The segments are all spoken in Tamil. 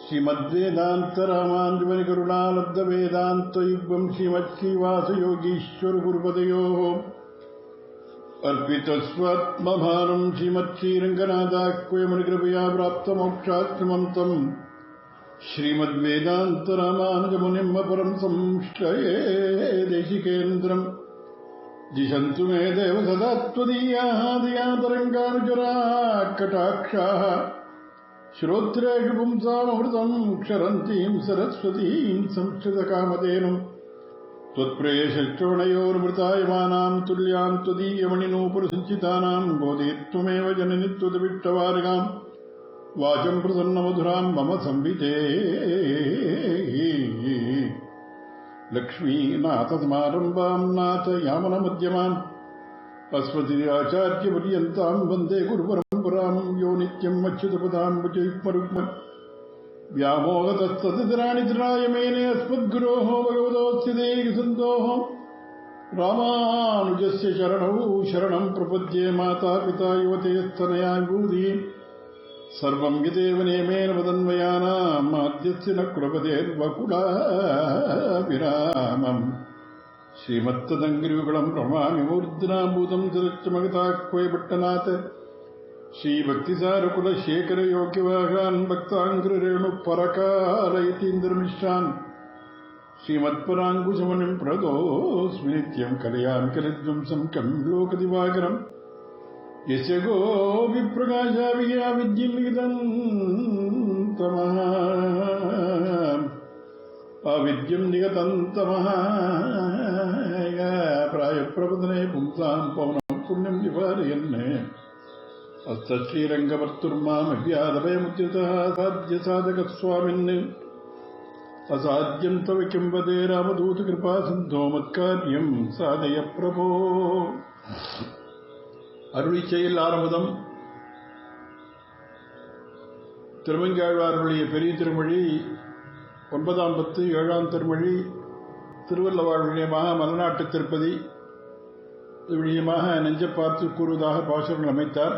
श्रीमद्वेदान्तरामाञ्जलिकरुणालब्धवेदान्तयुग्मं श्रीमच्छ्रीवासयोगीश्वरगुरुपदयोः अर्पितस्वात्मभारं श्रीमच्छ्रीरङ्गनाथाह्वयमुनिकृपया प्राप्तमोक्षाश्रमं तं श्रीमद्वेदान्तरामानुजमुनिम् अपरं संश्रये देशिकेन्द्रम् दिशन्तु मे देव सदा त्वदीयाः दयातरङ्गानुचराः कटाक्षाः श्रोत्रेषु पुंसामृतं क्षरन्तीं सरस्वतीं संस्कृतकामधेनुं त्वत्प्रेयश्रवणयोर्मृतायमानां तुल्यां त्वदीयमणिनूपुरसञ्चितानां गोदे त्वमेव जननि त्वदविट्टवारिकां वाचं प्रसन्नमधुरां मम संविधेहि लक्ष्मीनाथसमारम्भां नाथयामनमध्यमाम् अस्मदीयाचार्यपर्यन्तां वन्दे गुरुपरम्परां यो नित्यम् अच्युतपदाम्बुजयुग्मरुग्मन् व्यामोहतस्तदितराणि तृणाय मेने अस्मद्गुरोः भगवतोऽस्य देहिसन्तोः रामानुजस्य शरणौ शरणं प्रपद्ये मातापिता युवतेस्तनया विभूतिः सर्वं यदेव नियमेन वदन्वयानाम् आद्यस्य न कुलपतेर्वकुलाभिरामम् श्रीमत्तदङ्गिरियुगलं प्रणमामि मूर्धनाभूतं सरच्चमगताह्वयभट्टनाथ श्रीभक्तिसारकुलशेखरयोग्यवाहान् भक्ताङ्घ्रिरेणुपरकालयतीन्द्रमिश्रान् श्रीमत्पराङ्कुशमुनिं प्रणतोऽस्मि नित्यं कलयामि कलिध्वंसं कं लोकदिवाकरम् यस्य गोविप्रकाशाभिया विद्यं निगतन्तमः अविद्यं निगतन्तमः प्रायप्रवदने पुंसां पवनं पुण्यं निवारयन् हस्तश्रीरङ्गवर्तुर्मामव्याधभयमुद्यतः साध्यसाधकस्वामिन् असाध्यं तव किं वदे रामदूतकृपासिन्धो मत्कार्यं साधय प्रभो அருளிச்செயல் ஆரம்பம். திருமங்கையாழ்வாருடைய பெரிய திருமொழி 9ஆம் பத்து 7ஆம் திருமொழி திருவள்ளுவர் விஷயமாக மலைநாட்டு திருப்பதி விஷயமாக நெஞ்ச பார்த்து கூறுவதாக பாசுரங்கள் அமைத்தார்.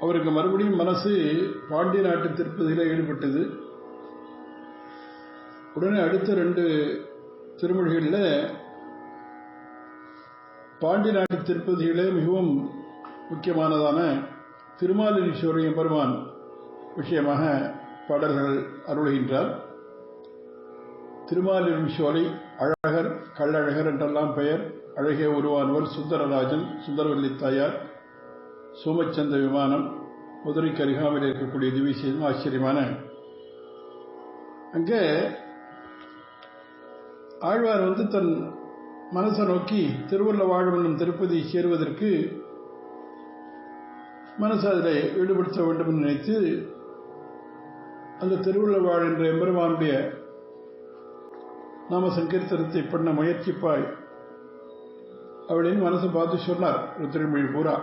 அவருக்கு மறுபடியும் மனசு பாண்டிய நாட்டு திருப்பதியில் ஈடுபட்டது. உடனே அடுத்த 2 திருமொழிகளில் பாண்டி நாட்டு திருப்பதிகளே மிகவும் முக்கியமானதான திருமாலிருஞ்சோலை எம்பெருமான் விஷயமாக பாடல்கள் அருள்கின்றார். திருமாலிருஞ்சோலை அழகர் கள்ளழகர் என்றெல்லாம் பெயர். அழகே உருவானவர் சுந்தரராஜன், சுந்தரவல்லி தாயார், சோமச்சந்த விமானம், மதுரைக்கு அருகாமையில் இருக்கக்கூடிய திவ்யசேஷம் ஆச்சரியமான. அங்கே ஆழ்வார் தன் மனசை நோக்கி திருவள்ளுவாழ் என்னும் திருப்பதி சேருவதற்கு மனசை அதில் ஈடுபடுத்த வேண்டும் என்று நினைத்து அந்த திருவள்ளுவாழ் என்ற எம்பெருமானுடைய நாம சங்கீர்த்தனத்தை பண்ண முயற்சிப்பாய் அப்படின்னு மனசை பார்த்து சொன்னார் ஒரு திருமொழி பூரா.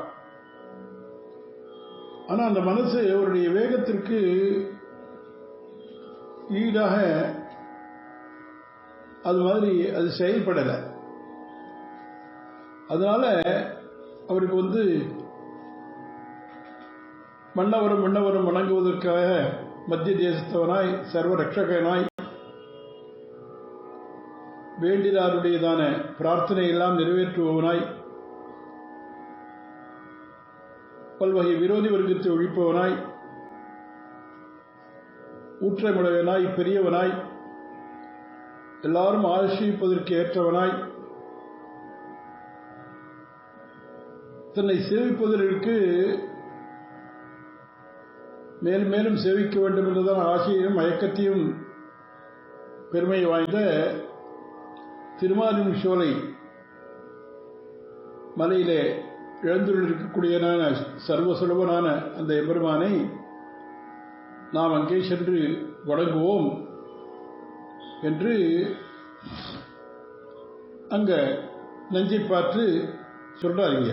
ஆனால் அந்த மனசு அவருடைய வேகத்திற்கு ஈடாக அது மாதிரி அது செயல்படலை. அதனால அவருக்கு மன்னவரும் மன்னவரும் வணங்குவதற்காக மத்திய தேசத்தவனாய் சர்வ ரட்சகனாய் வேண்டினாருடையதான பிரார்த்தனை எல்லாம் நிறைவேற்றுபவனாய் பல்வகை விரோதி வர்க்கத்தை ஒழிப்பவனாய் ஊற்றமுடையவனாய் பெரியவனாய் எல்லாரும் ஆசிரிப்பதற்கு ஏற்றவனாய் தன்னை சேவிப்பதற்கு மேலும் மேலும் சேவிக்க வேண்டும் என்றுதான் ஆசையும் மயக்கத்தையும் பெருமை வாய்ந்த திருமாலிருஞ்சோலை மலையிலே எழுந்துள்ளிருக்கக்கூடியதான சர்வசுலபனான அந்த எம்பெருமானை நாம் அங்கே சென்று வணங்குவோம் என்று அங்க நெஞ்சை பார்த்து சொல்றாருங்க.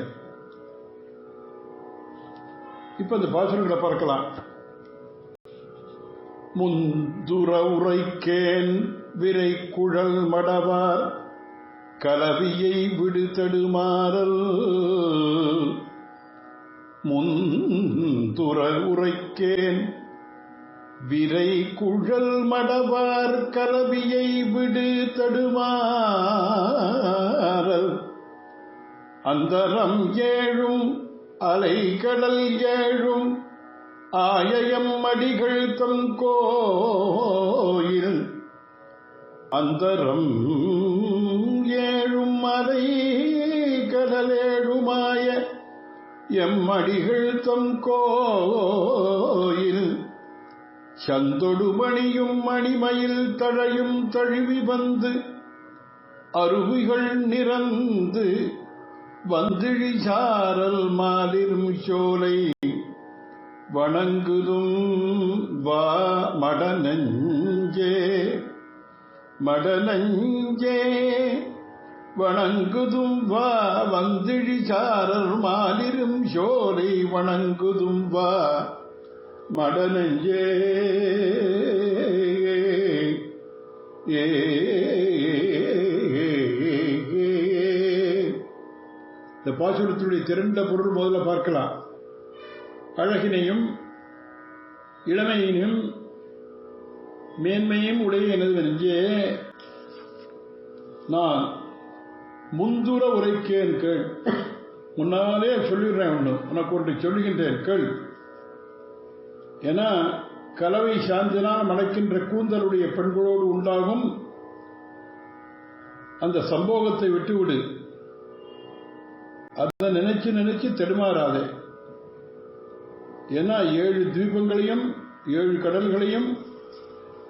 இப்ப அந்த பாசுரங்களை பார்க்கலாம். முந்துர உரைக்கேன் விரை குழல் மடவார் கலவியை விடுதடுமாறல் முந்துர உரைக்கேன் விரை குழல் மடவார் கலவியை விடு தடுமாறல் அந்தரம் ஏழும் அலைகடல் ஏழும் ஆயயம் அடிகள் தம் கோயில் அந்தரம் ஏழும் அலை கடலேழுமாய எம்மடிகள் தம் கோயில் சந்தொடு மணியும் மணிமயில் தழையும் தழுவி வந்து அருவிகள் நிறந்து வந்திழி சாரல் மாலிரும் சோலை வணங்குதும் வா மடநஞ்சே மடநஞ்சே வணங்குதும் வா வந்திழி சாரல் மாலிரும் சோலை வணங்குதும் வா மடநஞ்சே இந்த பாசுரத்துடைய திரண்ட பொருள் முதல்ல பார்க்கலாம். அழகினையும் இளமையினும் மேன்மையும் உடைய எனது நெஞ்சே நான் முந்துர உரைக்கேன் கேள். முன்னாலே சொல்லிடுறேன், ஒன்று உனக்கு ஒன்று சொல்லுகின்றேன் கேள். ஏன்னா கலவை சாந்தினால் மணக்கின்ற கூந்தலுடைய பெண்களோடு உண்டாகும் அந்த சம்போகத்தை விட்டுவிடு. அதை நினைச்சு நினைச்சு தடுமாறாதே. ஏன்னா 7 தீபங்களையும் 7 கடல்களையும்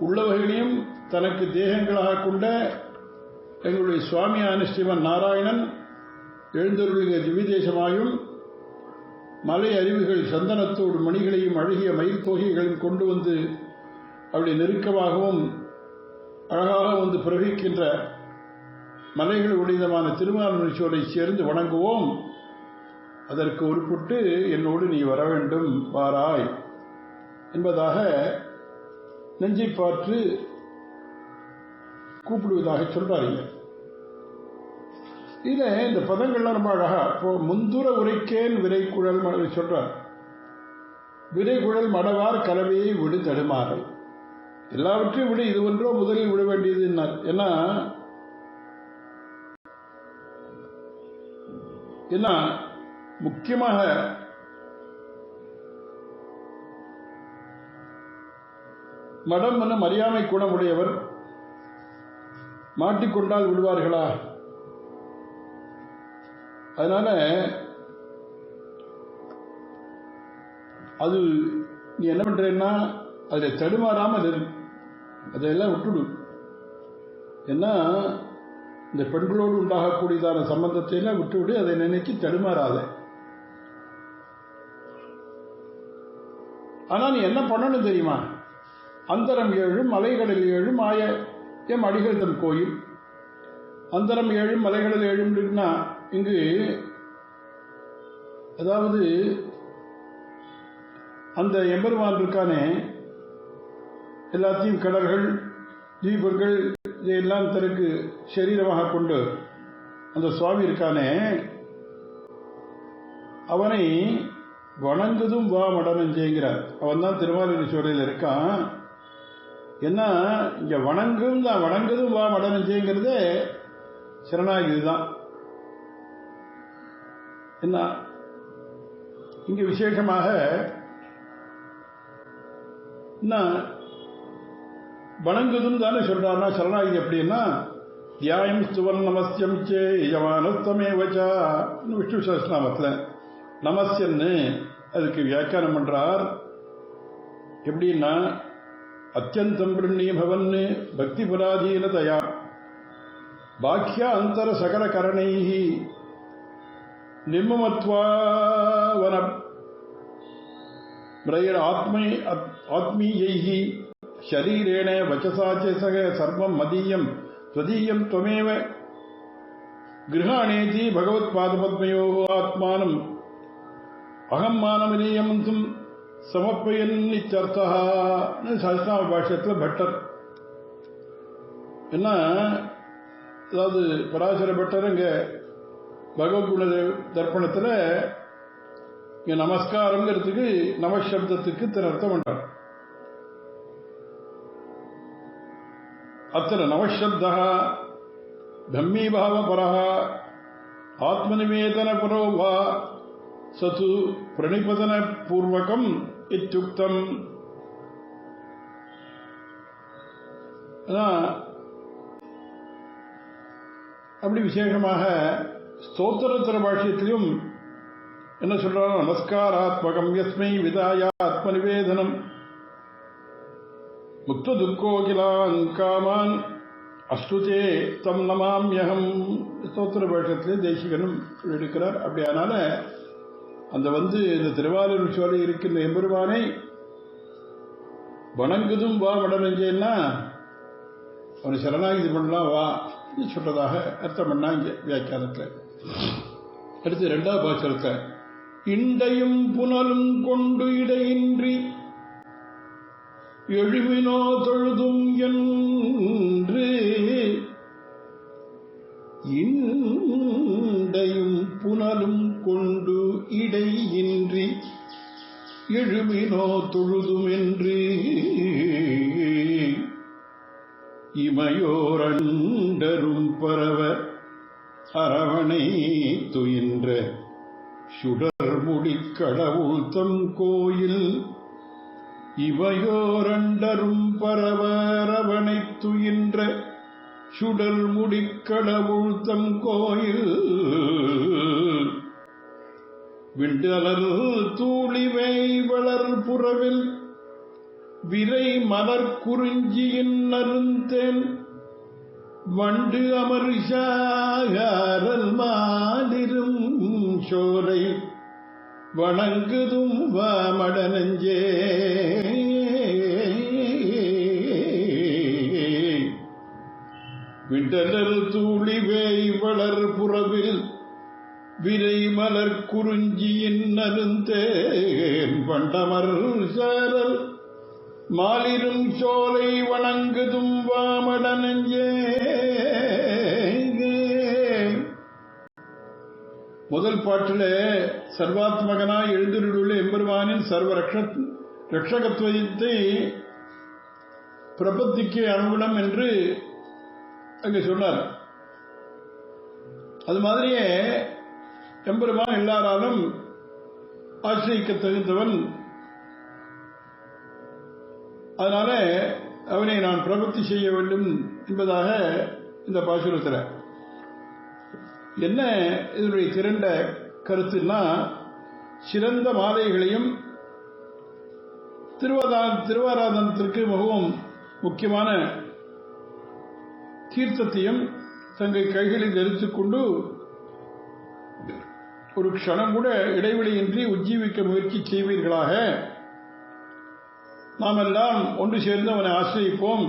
உள்ளவர்களையும் தனக்கு தேகங்களாக கொண்ட எங்களுடைய சுவாமியான ஸ்ரீமன் நாராயணன் எழுந்தருளிய திவ்யதேசமாயும் மலை அருவிகள் சந்தனத்தோடு மணிகளையும் அழகிய மயில் தொகைகளையும் கொண்டு வந்து அப்படி நெருக்கமாகவும் அழகாக வந்து பிரவகிக்கின்ற மலைகள் உடையதமான திருமாலிருஞ்சோலை சேர்ந்து வணங்குவோம். அதற்கு உட்பட்டு என்னோடு நீ வர வேண்டும், வாராய் என்பதாக நெஞ்சை பார்த்து கூப்பிடுவதாக சொல்றாருங்க. இதுல இந்த பதங்கள்லாம் ரொம்ப அழகா. இப்போ முந்துர உரைக்கேன் விரைக்குழல் சொல்றார். விரைகுழல் மடவார் கலவையை விடு தடுமாறல். எல்லாவற்றையும் விட இது ஒன்றோ முதலில் விட வேண்டியது. ஏன்னா முக்கியமாக மடம் என அறியாமை குணமுடையவர் மாட்டிக்கொண்டால் விடுவார்களா? அதனால அது நீ என்ன பண்றேன்னா அதை தடுமாறாமல் இரு, அதையெல்லாம் விட்டுடு. ஏன்னா இந்த பெண்களோடு உண்டாகக்கூடியதான சம்பந்தத்தை எல்லாம் விட்டுவிடு, அதை நினைச்சு தடுமாறாத. ஆனா நீ என்ன பண்ணணும் தெரியுமா? அந்தரம் 7 மலைகளில் 7 ஆய எம் அடிகள் தம் கோயில். அந்தரம் 7 மலைகளில் 7 இங்கு அதாவது அந்த எம்பெருமான் இருக்கானே, எல்லாத்தையும் கடல்கள் தீபங்கள் இதையெல்லாம் தனக்கு சரீரமாக கொண்டு அந்த சுவாமி இருக்கானே, அவனை வணங்குதும் வா மடனஞ்சேங்கிறார். அவன் தான் திருமாலிருஞ்சோலையில் இருக்கான். என்ன இங்க வணங்குதும் வா மடனஞ்சேங்கிறதே சரணாகிதி தான். என்ன இங்க விசேஷமாக என்ன வணங்குதும் தானே சொல்றாருன்னா சரணாகிதி எப்படின்னா தியாயம் ஸ்துவன் நமஸ்யம் சே யஜமானஸ்தமே வச்சா விஷ்ணு சஹஸ்ரநாமத்தில் நமஸ்யன்னு அதுக்கு வியாக்கியானம் பண்றார். எப்படின்னா அத்தியந்தம் பிரண்ணியபவன் பக்தி பராதீனதயா பாக்கிய அந்தர சகல கரணைஹி நிர்மமத்வாவன ஆத்மீயைஹி ஷரீரேண வச்சசா ச சக சர்வம் மதீயம் ஸ்வதீயம் த்வமேவ கிருஹாணேதி பகவத் பாதபத்மயோ ஆத்மானம் அகம் மானமனீயமந்தும் சமர்ப்பயன் இச்சர்த்தா சஹஸ்ரநாம பாஷ்யத்தில் பட்டர். என்ன அதாவது பராசர பட்டர் இங்க பகவத்குண தர்ப்பணத்தில் இங்க நமஸ்காரங்கிறதுக்கு நமசப்தத்துக்கு அர்த்தம் பண்றார். अत्र नवशब्दः ब्रह्मीभावपरः आत्मनिवेदनपरो वा सतु प्रणिपतनपूर्वकम् इत्युक्तम्. அப்படி விசேஷமாக ஸ்தோத்திரத்திர பாஷ்யத்திலும் என்ன சொல்றாங்க, நமஸ்காராத்மகம் யஸ்மை விதாய ஆத்மநிவேதனம் முக்த துக்கோகிலாங்காமான் அஸ்துதே தம் நமாம்யகம் ஸ்தோத்திர பாஷ்யத்திலே தேசிகனும் எடுக்கிறார். அப்படியானால அந்த இந்த திருவாரூர் சோலை இருக்கின்ற எம்பெருமானை வணங்குதும் வா வடநெஞ்சேன்னா அவனை சரணாகிதி பண்ணலாம் வா சொல்றதாக அர்த்தம் பண்ணா இங்க வியாக்கியானத்தில். அடுத்து இரண்டாவது பாசுரத்தை, இண்டையும் புனலும் கொண்டு இடையின்றி எழுமினோ தொழுதும் என்று, இண்டையும் புனலும் கொண்டு இடையின்றி எழுமினோ தொழுதும் என்று, இமையோரண்டரும் பரவ அரவணை துயின்ற சுடர்முடி கடவுள் தம் கோயில், இவையோரண்டரும் பரவ அரவணை துயின்ற சுடர்முடி கடவுள் தம் கோயில், விண்டலர் தூளிவை வளர் புறவில் விரை மலர் குறிஞ்சியின் நருந்தேன் வண்டு அமர்ஷாரல் மாதிரும் சோலை வணங்குதும் வாமடனஞ்சே. விண்டலர் தூளிவை வளர் புறவில் விரை மலர் குறிஞ்சியின் நருந்தேன் வண்டமர் சாரல் மாலிரும் சோலை வணங்குதும் வாமடனஞ்சே. முதல் பாட்டில் சர்வாத்மகனாய் எழுந்தருளுள்ள எம்பெருமானின் சர்வ ரட்சகத்துவத்தை பிரபத்திக்கு அனுகுணம் என்று அங்கே சொன்னார். அது மாதிரியே எம்பெருமான் எல்லாராலும் ஆசிரிக்க தகுந்தவன். அதனால அவனை நான் பிரபத்தி செய்ய வேண்டும் என்பதாக இந்த பாசுரத்தில் என்ன இதனுடைய திரண்ட கருத்துன்னா, சிறந்த மாலைகளையும் திருவாராதனத்திற்கு மிகவும் முக்கியமான தீர்த்தத்தையும் தங்கள் கைகளில் தரித்துக் கொண்டு ஒரு க்ஷணம் கூட இடைவெளியின்றி உஜ்ஜீவிக்க முயற்சி செய்வீர்களாக. நாம் எல்லாம் ஒன்று சேர்ந்து அவனை ஆசிரியிப்போம்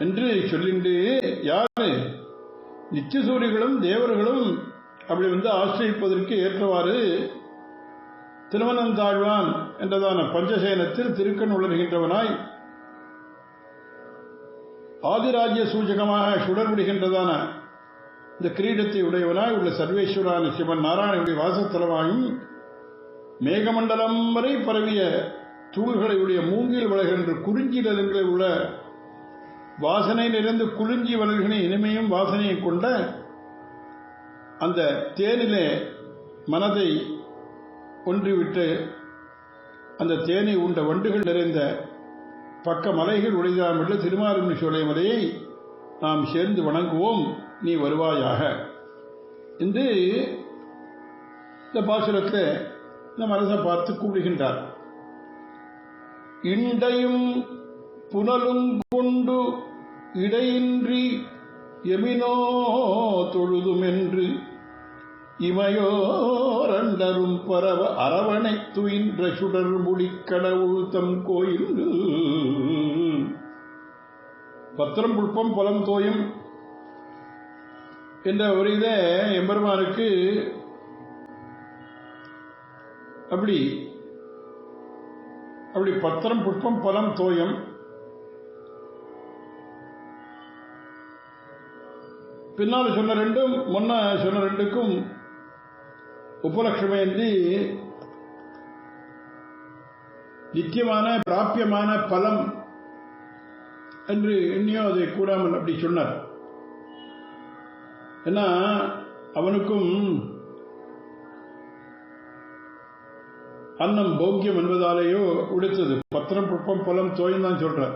என்று சொல்லிண்டு, யாரு நித்தியசூரிகளும் தேவர்களும் அப்படி ஆசிரியிப்பதற்கு ஏற்றவாறு திருவனந்தாழ்வான் என்றதான பஞ்சசேனத்தில் திருக்கண் உணர்கின்றவனாய் ஆதிராஜ்ய சூச்சகமாக சுடர்விடுகின்றதான இந்த கிரீடத்தை உடையவனாய் உள்ள சர்வேஸ்வரான சிவன் நாராயணனுடைய வாசத்தலமாயும் மேகமண்டலம் வரை பரவிய தூள்களை உடைய மூங்கில் வளர்கின்ற குறிஞ்சி நிலங்களில் உள்ள வாசனை நிறைந்து குறிஞ்சி வளர்கிற இனிமையும் வாசனையை கொண்ட அந்த தேனிலே மனதை ஒன்றிவிட்டு அந்த தேனை உண்ட வண்டுகள் நிறைந்த பக்க மலைகள் உடையாமல் திருமாலிருஞ்சோலை சோலை மலையை நாம் சேர்ந்து வணங்குவோம், நீ வருவாயாக என்று இந்த பாசுரத்தை இந்த மனசை பார்த்து கூடுகின்றார். இண்டையும் புனலும் கொண்டு இடையின்றி எமினோ தொழுதும் என்று, இமையோரண்டரும் பரவ அரவணை துயின்ற சுடர் முடிக்கடவுள் தம் கோயில். பத்திரம் புஷ்பம் பலம் தோயும் என்ற வரியிலே எம்பெருமானுக்கு அப்படி பத்திரம் புஷ்பம் பலம் தோயம், பின்னால் சொன்ன ரெண்டும் முன்ன சொன்ன ரெண்டுக்கும் உபலட்சமேந்தி நித்தியமான பிராபியமான பலம் என்று எண்ணியோ அதை கூடாமல் அப்படி சொன்னார். ஏன்னா அவனுக்கும் அன்னம் போக்கியம் என்பதாலேயோ உடைத்தது. பத்திரம் புட்பம் பலம் தோயும் தான் சொல்றார்.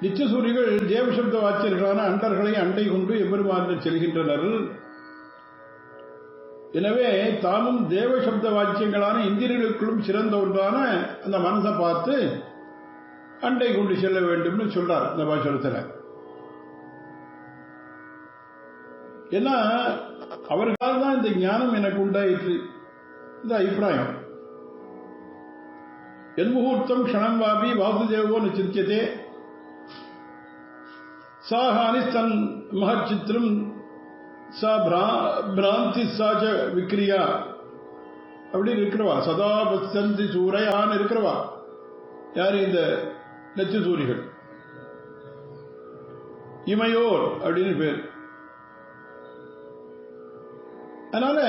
நிச்சசூரிகள் தேவசப்த வாச்சியர்களான அண்டர்களை அண்டை கொண்டு எம்பெருமானிடம் செல்கின்றனர். எனவே தாமும் தேவசப்த வாக்கியங்களான இந்திரியர்களுக்குள்ளும் சிறந்த ஒன்றான அந்த மனசை பார்த்து அண்டை கொண்டு செல்ல வேண்டும் சொல்றார் இந்த பாசுரத்தில். ஏன்னா அவர்களால் தான் இந்த ஞானம் எனக்கு உண்டாயிற்று இந்த அபிப்பிராயம். என்முகூர்த்தம் க்ஷணம் வாபி வாசுதேவோ நிச்சித்தியதே சாஹானி தன் மகச்சித்திரம் சா பிராந்தி சாஜ விக்ரியா அப்படின்னு இருக்கிறவா. சதா பசந்தி சூரையான்னு இருக்கிறவா யாரு? இந்த நெச்சசூரிகள். இமையோர் அப்படின்னு பேர். அதனால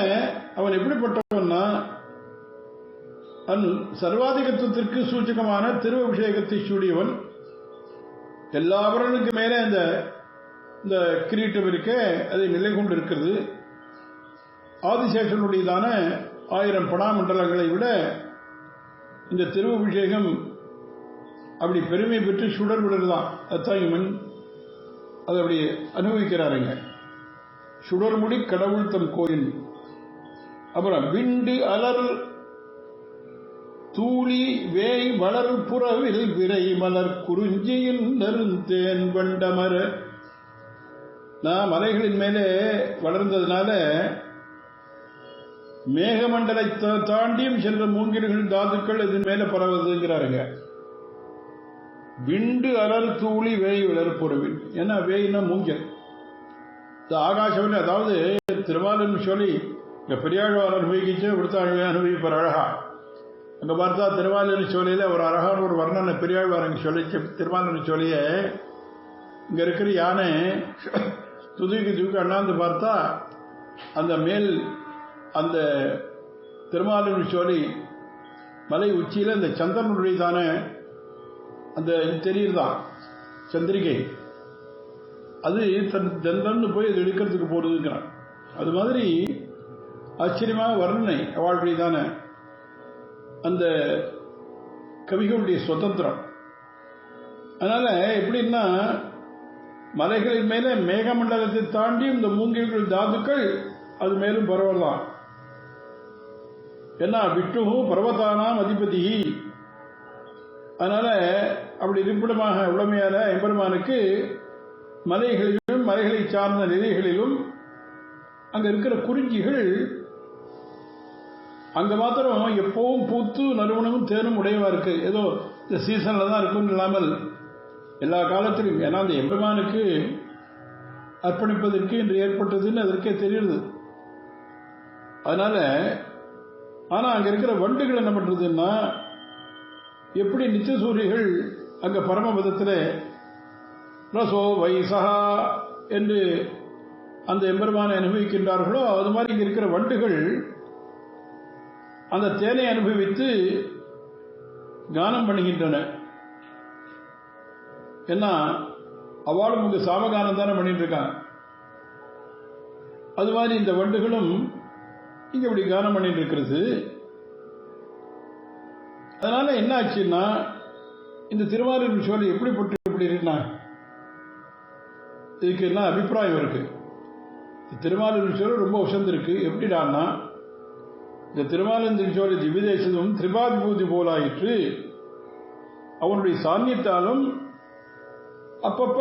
அவன் எப்படிப்பட்டவன்னா சர்வாதிகத்துவத்திற்கு சூச்சகமான திருவபிஷேகத்தை சூடியவன். எல்லாவர்களுக்கு மேலே இந்த கிரீட்டம் இருக்க அதை நிலை கொண்டு இருக்கிறது. ஆதிசேஷனுடையதான 1000 படாமண்டலங்களை விட இந்த திருவபிஷேகம் அப்படி பெருமை பெற்று சுடர் விடுறதுதான். அதுதான் இவன் அதை அப்படி அனுபவிக்கிறாருங்க. சுடர்முடி கடவுள் தம் கோயில். அப்புறம் விண்டு அலர் தூளி வேய் வளர் புறவில் விரை மலர் குறிஞ்சியின் நெருந்தேன் வண்டமர. நான் மலைகளின் மேலே வளர்ந்ததுனால மேகமண்டலை தாண்டியும் சென்ற மூங்கில்கள் தாதுக்கள் இதன் மேல பரவுதுங்கிறாருங்க. விண்டு அலர் தூளி வேய் வளர் புறவில். ஏன்னா வேய்னா மூங்கில். ஆகாசவில் அதாவது திருமாலின் சொல்லி இங்க பெரியாழ்வார் அனுபவிச்சு விடுத்தாழ்வே அனுபவிப்பார் அழகா. அங்க பார்த்தா திருமாலின் சோழியில ஒரு அழகான ஒரு வர்ணனை பெரியாழ்வார் அங்க சொல்லிச்சு. திருமாலின் சோழிய இங்க இருக்கிற யானை துதுக்கி அண்ணாந்து பார்த்தா அந்த மேல் அந்த திருமாலின் சோழி மலை உச்சியில இந்த சந்திரனுடையதான அந்த தெரியுதுதான் சந்திரிகை. அது தன் போய் அது எடுக்கிறதுக்கு போறதுங்கிறான். அது மாதிரி ஆச்சரியமாக வர்ணனை வாழ்க்கைதான அந்த கவிகளுடைய சுதந்திரம். அதனால எப்படின்னா மலைகளின் மேல மேகமண்டலத்தை தாண்டி இந்த மூங்கில்கள் தாதுக்கள் அது மேலும் பரவலாம். ஏன்னா விட்டுவும் பர்வதானாம் அதிபதி. அதனால அப்படி இருப்பிடமாக உடமையான எம்பெருமானுக்கு மலைகளிலும் மலைகளை சார்ந்த நிலைகளிலும் அங்க இருக்கிற குறிஞ்சிகள் அங்க மாத்திரம் எப்பவும் பூத்து நறுமணமும் தேனும் உடையவா இருக்கு. ஏதோ இந்த சீசன்ல தான் இருக்கும் இல்லாமல் எல்லா காலத்திலும். ஏன்னா அந்த எம்பெருமானுக்கு அர்ப்பணிப்பதற்கு இன்று ஏற்பட்டதுன்னு அதற்கே தெரியுது. அதனால ஆனா அங்க இருக்கிற வண்டுகள் என்ன பண்றதுன்னா எப்படி நித்தியசூரிகள் அங்க பரமபதத்தில் ரசோ வைசகா என்று அந்த எம்பெருமானை அனுபவிக்கின்றார்களோ அது மாதிரி இங்க இருக்கிற வண்டுகள் அந்த தேனை அனுபவித்து கானம் பண்ணுகின்றன. ஏன்னா அவளும் இங்க சாமகானம் தானே பண்ணிட்டு இருக்காங்க. அது மாதிரி இந்த வண்டுகளும் இங்க இப்படி கானம் பண்ணிட்டு இருக்கிறது. அதனால என்ன ஆச்சுன்னா இந்த திருவாரூர் சோழி எப்படிப்பட்டு இப்படி இருக்குன்னா இதுக்கு என்ன அபிப்பிராயம் இருக்கு. திருமாலின் சோழி ரொம்ப உசந்திருக்கு. எப்படிடான்னா இந்த திருமாலின் சோழி திவ்யதேசமும் திரிபாதிபூதி போலாயிற்று. அவனுடைய சாநியத்தாலும் அப்பப்ப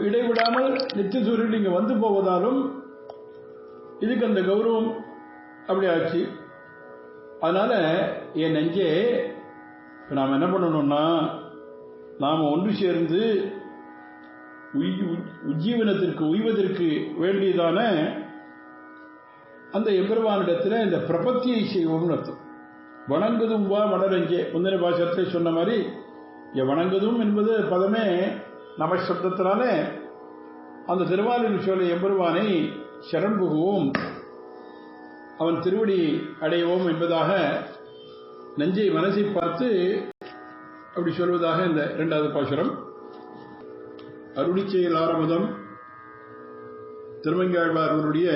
இடைவிடாமல் நித்தியசூரியன் இங்க வந்து போவதாலும் இதுக்கு அந்த கௌரவம் அப்படி ஆச்சு. அதனால என் நெஞ்சே இப்ப நாம் என்ன பண்ணணும்னா நாம் ஒன்று சேர்ந்து உஜ்ஜீவனத்திற்கு உய்வதற்கு வேண்டியதான அந்த எம்பெருமானிடத்தில் இந்த பிரபத்தியை செய்வோம்னு அர்த்தம். வணங்குதும் வா மனரஞ்சே முந்தின பாசத்தை சொன்ன மாதிரி வணங்குதும் என்பது பதமே நமசப்தத்தினாலே அந்த திருவாரூர் சோலை எம்பெருமானை சரண் புகுவோம், அவன் திருவடி அடைவோம் என்பதாக நெஞ்சை மனசை பார்த்து அப்படி சொல்வதாக இந்த இரண்டாவது பாசுரம். அருளிச்செயல் ஆரம்பம் திருமங்கையாழ்வார் அவருடைய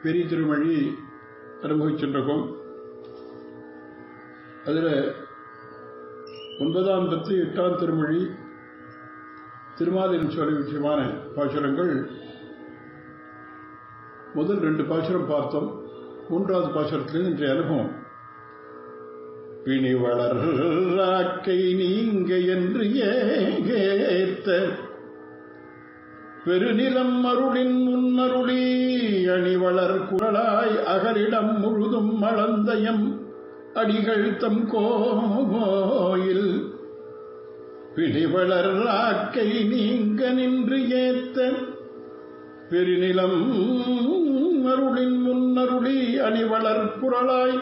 பெரிய திருமொழி அனுபவிச்சென்றோம். அதில் 9ஆம் பத்து 8ஆம் திருமொழி திருமாலின் சொல்ல விஷயமான பாசுரங்கள். முதல் 2 பாசுரம் பார்த்தோம். 3வது பாசுரத்திலிருந்து இன்றைய அனுபவம். பிணி வளர்க்கை நீங்க என்று ஏத்த பெருநிலம் அருளின் முன்னருளி அணிவளர் குரலாய் அகலிடம் முழுதும் மளந்தயம் அடிகள் தம் கோயில் பிடிவளர் ஆக்கை நீங்க நின்று ஏத்த பெருநிலம் அருளின் முன்னருளி அணிவளர் குரலாய்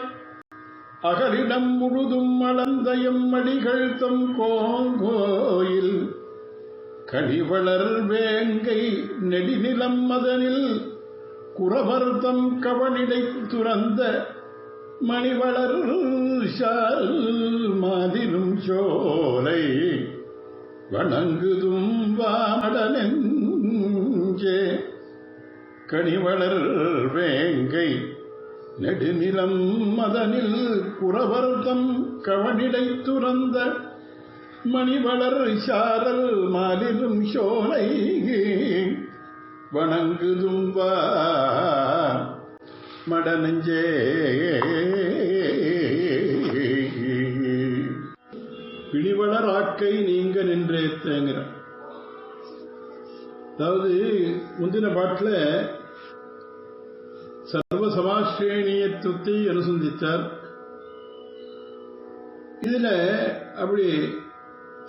அகலிடம் முழுதும் மளந்தயம் அடிகள் தம் கோயில் கழிவளர் வேங்கை நெடிநிலம் அதனில் குறவர்தம் கவனிடை துறந்த மணிவளர் சால் மாதிரும் சோலை வணங்குதும் வாடனெஞ்சே கனிவளர் வேங்கை நெடுநிலம் அதனில் குறவர்தம் கவனிடை துறந்த மணிவளர் சாரல் மாலிரும் சோலை வணங்குதும் மடனெஞ்சே. பிணிவளர் ஆக்கை நீங்க நின்றேங்கிற. அதாவது முந்தின பாட்டில் சர்வ சமாஸ்ரேணியத்துவத்தை அனுசந்தித்தார். இதுல அப்படி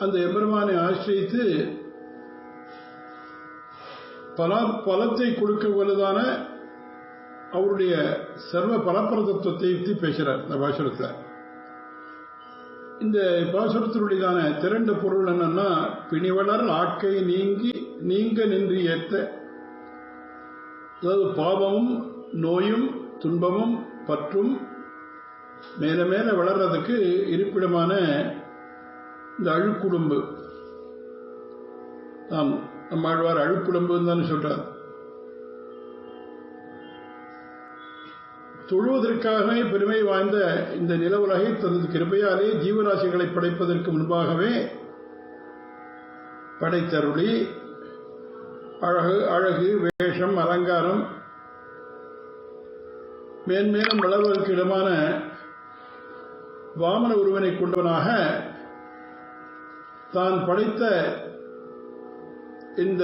அந்த எம்பெருமானை ஆசிரித்து பலத்தை கொடுக்க வல்லதான அவருடைய சர்வ பலப்பிரதத்துவத்தை பற்றி பேசுறார் இந்த பாசுரத்தில். இந்த பாசுரத்தினுடையதான திரண்ட பொருள் என்னன்னா, பிணிவளர் ஆக்கை நீங்க நின்று ஏத்த. அதாவது பாவமும் நோயும் துன்பமும் பற்றும் மேல மேல வளர்றதுக்கு இருப்பிடமான இந்த அழுக்குடும்பு, நம்மாழ்வார் அழுக்குடும்புன்னு தானே சொல்றார். தொழுவதற்காகவே பெருமை வாய்ந்த இந்த நில உலகை தனது கிருபையாலே ஜீவராசிகளை படைப்பதற்கு முன்பாகவே படைத்தருளி அழகு வேஷம் அலங்காரம் மேன்மேலும் வளர்வதற்கு இடமான வாமன உருவனை கொண்டவனாக தான் படைத்த இந்த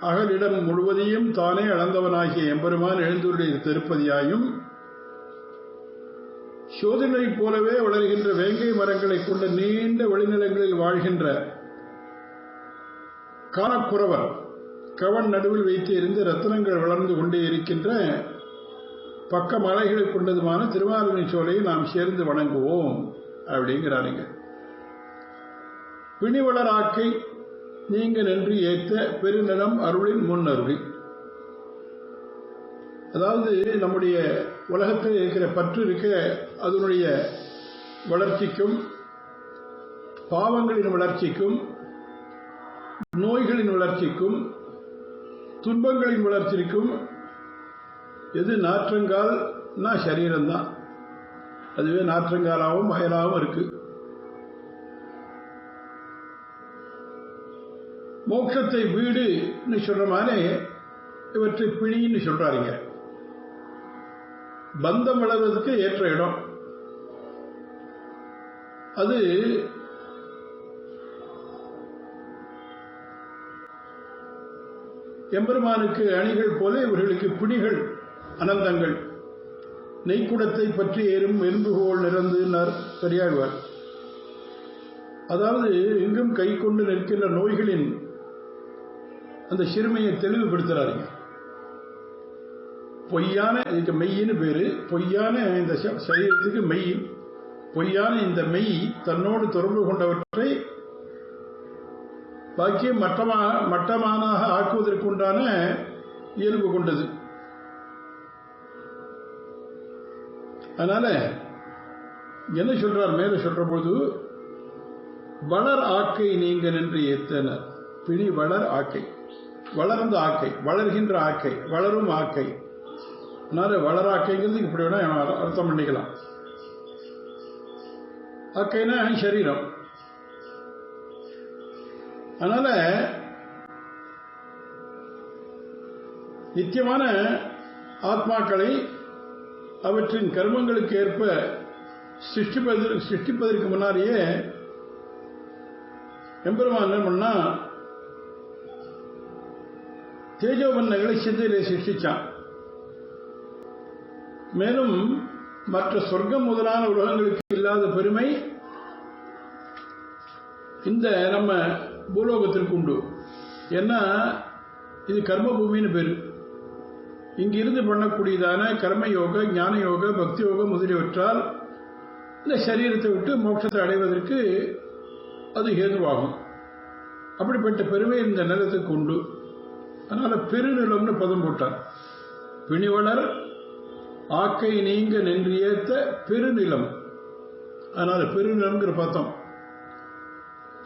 அகலிடம் முழுவதையும் தானே அளந்தவனாகிய எம்பெருமான் எழுந்துள்ள திருப்பதியாயும் சோதனை போலவே வளர்கின்ற வேங்கை மரங்களை கொண்ட நீண்ட வெளிநிலங்களில் வாழ்கின்ற காணக்குறவர் கவன் நடுவில் வைத்து இருந்து ரத்தனங்கள் வளர்ந்து கொண்டே இருக்கின்ற பக்க மலைகளை கொண்டதுமான திருமாலினி சோலையை நாம் சேர்ந்து வணங்குவோம் அப்படிங்கிறாருங்க. பிணிவளர் ஆக்கை நீங்க நின்று ஏத்த பெருநிலம் அருளின் முன்னருளி. அதாவது நம்முடைய உலகத்தில் இருக்கிற பற்று இருக்க அதனுடைய வளர்ச்சிக்கும் பாவங்களின் வளர்ச்சிக்கும் நோய்களின் வளர்ச்சிக்கும் துன்பங்களின் வளர்ச்சிக்கும் எது நாற்றங்கால்னா சரீரம்தான். அதுவே நாற்றங்காலாகவும் வயலாகவும் இருக்கு. மோட்சத்தை வீடுன்னு சொல்ற மாதிரி இவற்றை பிணின்னு சொல்றாருங்க. பந்தம் வளர்வதற்கு ஏற்ற இடம் அது. எம்பெருமானுக்கு அணிகள் போல இவர்களுக்கு பிணிகள் அனந்தங்கள். நெய்க்குடத்தை பற்றி ஏறும் எறும்புகோள் நிறந்துனார் பெரியாழ்வார். அதாவது எங்கும் கை கொண்டு நிற்கின்ற நோய்களின் அந்த சிறுமையை தெளிவுபடுத்துறாருங்க. பொய்யான இதுக்கு மெய்யின்னு பேரு. பொய்யான இந்த சரீரத்துக்கு மெய். பொய்யான இந்த மெய் தன்னோடு தொடர்பு கொண்டவற்றை பாக்கியம் மட்டமானாக ஆக்குவதற்குண்டான இயல்பு கொண்டது. அதனால என்ன சொல்றார் மேல சொல்ற பொழுது, வளர் ஆக்கை நீங்க நின்று ஏத்தனர். பிணி வளர் ஆக்கை, வளர்ந்த ஆக்கை, வளர்கின்ற ஆக்கை, வளரும் ஆக்கை. அதனால வளராக்கைங்கிறது இப்படி வேணா அர்த்தம் பண்ணிக்கலாம். ஆக்கைனா சரீரம். அதனால நித்தியமான ஆத்மாக்களை அவற்றின் கர்மங்களுக்கு ஏற்ப சிருஷ்டிப்பதற்கு முன்னாலேயே எம்பெருமான் என்ன பண்ணா, தேஜோபன்னங்களை சிந்தையிலே சிருஷ்டிச்சான். மேலும் மற்ற சொர்க்கம் முதலான உலகங்களுக்கு இல்லாத பெருமை இந்த நம்ம பூலோகத்திற்கு உண்டு. ஏன்னா இது கர்ம பூமின்னு பேரு. இங்கிருந்து பண்ணக்கூடியதான கர்ம யோக, ஞான யோக, பக்தி யோகம் முதலியவற்றால் இந்த சரீரத்தை விட்டு மோட்சத்தை அடைவதற்கு அது ஹேதுவாகும். அப்படிப்பட்ட பெருமை இந்த நிலத்துக்கு உண்டு. அதனால பெருநிலம்னு பதம் போட்டார். பிணிவளர் ஆக்கை நீங்க நின்று ஏத்த பெருநிலம். அதனால பெருநிலம்ங்கிற பதம்.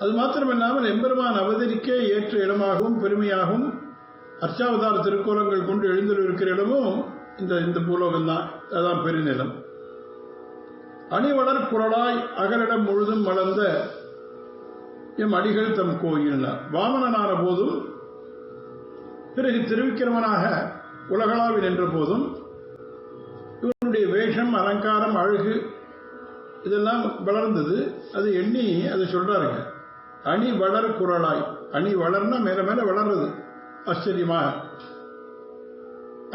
அது மாத்திரமில்லாமல் எம்பெருமான் அவதரிக்க ஏற்ற இடமாகவும் பெருமையாகவும் அர்ச்சாவதார திருக்கோலங்கள் கொண்டு எழுந்திருக்கிற இடமும் இந்த பூலோகம் தான். அதான் பெருநிலம். அணிவளர் குரலாய் அகலிடம் முழுதும் வளர்ந்த எம் அடிகள் தம் கோயில்னார். வாமனனான போதும் பிறகு திருவிக்கிரமனாக உலகளாவில் நின்ற போதும் இவனுடைய வேஷம், அலங்காரம், அழகு இதெல்லாம் வளர்ந்தது. அது எண்ணி அதை சொல்றாருங்க. அணி வளர் குரலாய். அணி வளர்னா மேல மேல வளர்றது ஆச்சரியமாக.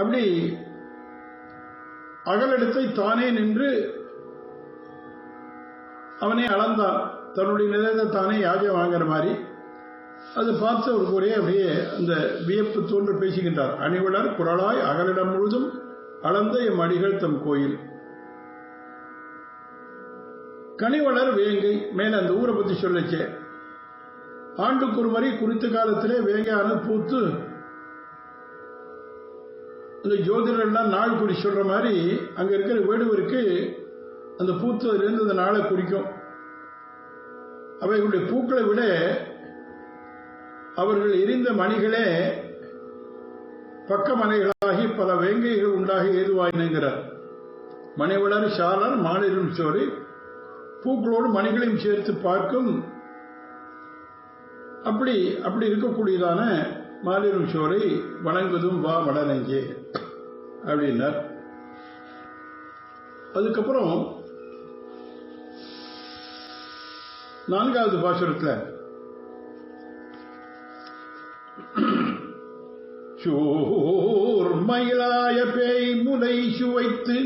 அப்படி அகலிடத்தை தானே நின்று அவனே அளந்தான். தன்னுடைய நிலையத்தை தானே யாஜம் வாங்குற மாதிரி. அதை பார்த்து அவருக்கு ஒரே அப்படியே அந்த வியப்பு தோன்று பேசுகின்றார். அணிவளர் குரலாய் அகலிடம் முழுதும் அளந்த எம் அடிகள் தம் கோயில். கனிவளர் வேங்கை. மேல அந்த ஊரை பத்தி சொல்லச்சே, ஆண்டுக்கு ஒரு முறை குறித்த காலத்திலே வேங்கையான பூத்து அந்த ஜோதிடர்லாம் நாள் குறி சொல்ற மாதிரி அங்க இருக்கிற வேடுவருக்கு அந்த பூத்ததிலிருந்து அந்த நாளை குறிக்கும். அவைகளுடைய பூக்களை விட அவர்கள் எரிந்த மணிகளே பக்க மனைகளாகி பல வேங்கைகள் உண்டாக ஏதுவாயினுங்கிறார். மணிவளர் சாலர் மாலிரும் சோறு பூக்களோடு மணிகளையும் சேர்த்து பார்க்கும். அப்படி இருக்கக்கூடியதான மாலிரும் சோரை வணங்குதும் வா வடநெஞ்சே அப்படின்னார். அதுக்கப்புறம் 4வது பாசுரத்தில் சூர் மயிலாய பேய் முலை சுவைத்து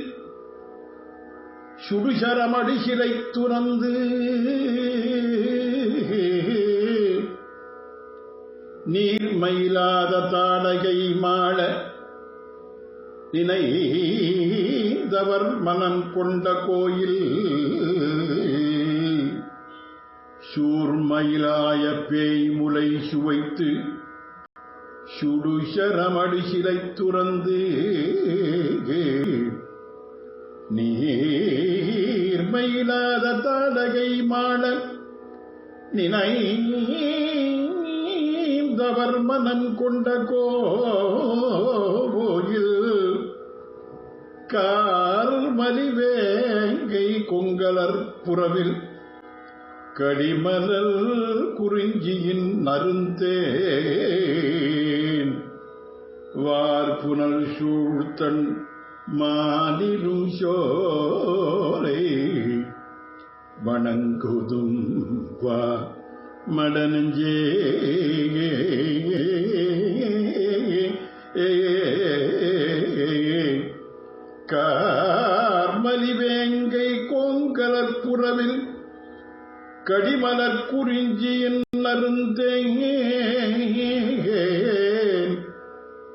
சுடுசரமடி சிலை துறந்து நீர் மயிலாத தாடகை மாள நினைந்தவர் மனம் கொண்ட கோயில். சூர்மயிலாய பேய் முலை சுவைத்து சுடுசரமடி சிலை துறந்து நீர் மயிலாத தாடகை மாள நினைந்தவர் மனம் கொண்ட கோயில். கார்மலி வேங்கை கொங்கலர் புறவில் கடிமலர் குறிஞ்சியின் நருந்தேன் வார்புனல் சூழ்த்தன் மாலிரும் சோலை வணங்குதும் வா மடனஞ்சே. கார்மலி வேங்கை கோங்கலர் புறவில் கடிமலர் குறிஞ்சியின் நருந்தேன்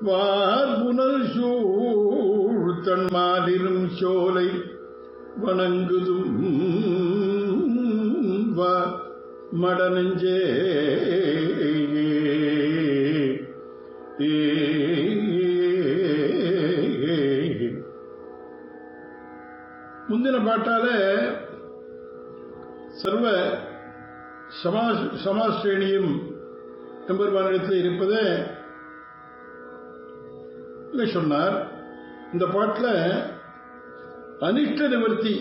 வார்புனல் சூழ்த்தன் மாலிரும் சோலை வணங்குதும் வா மடனஞ்சே. முந்தின பாட்டால சர்வ சமாஸ்ரேணியும் எம்பெருமானிடத்தில் இருப்பதே சொன்னார். இந்த பாட்டில் அனிஷ்ட நிவர்த்தி,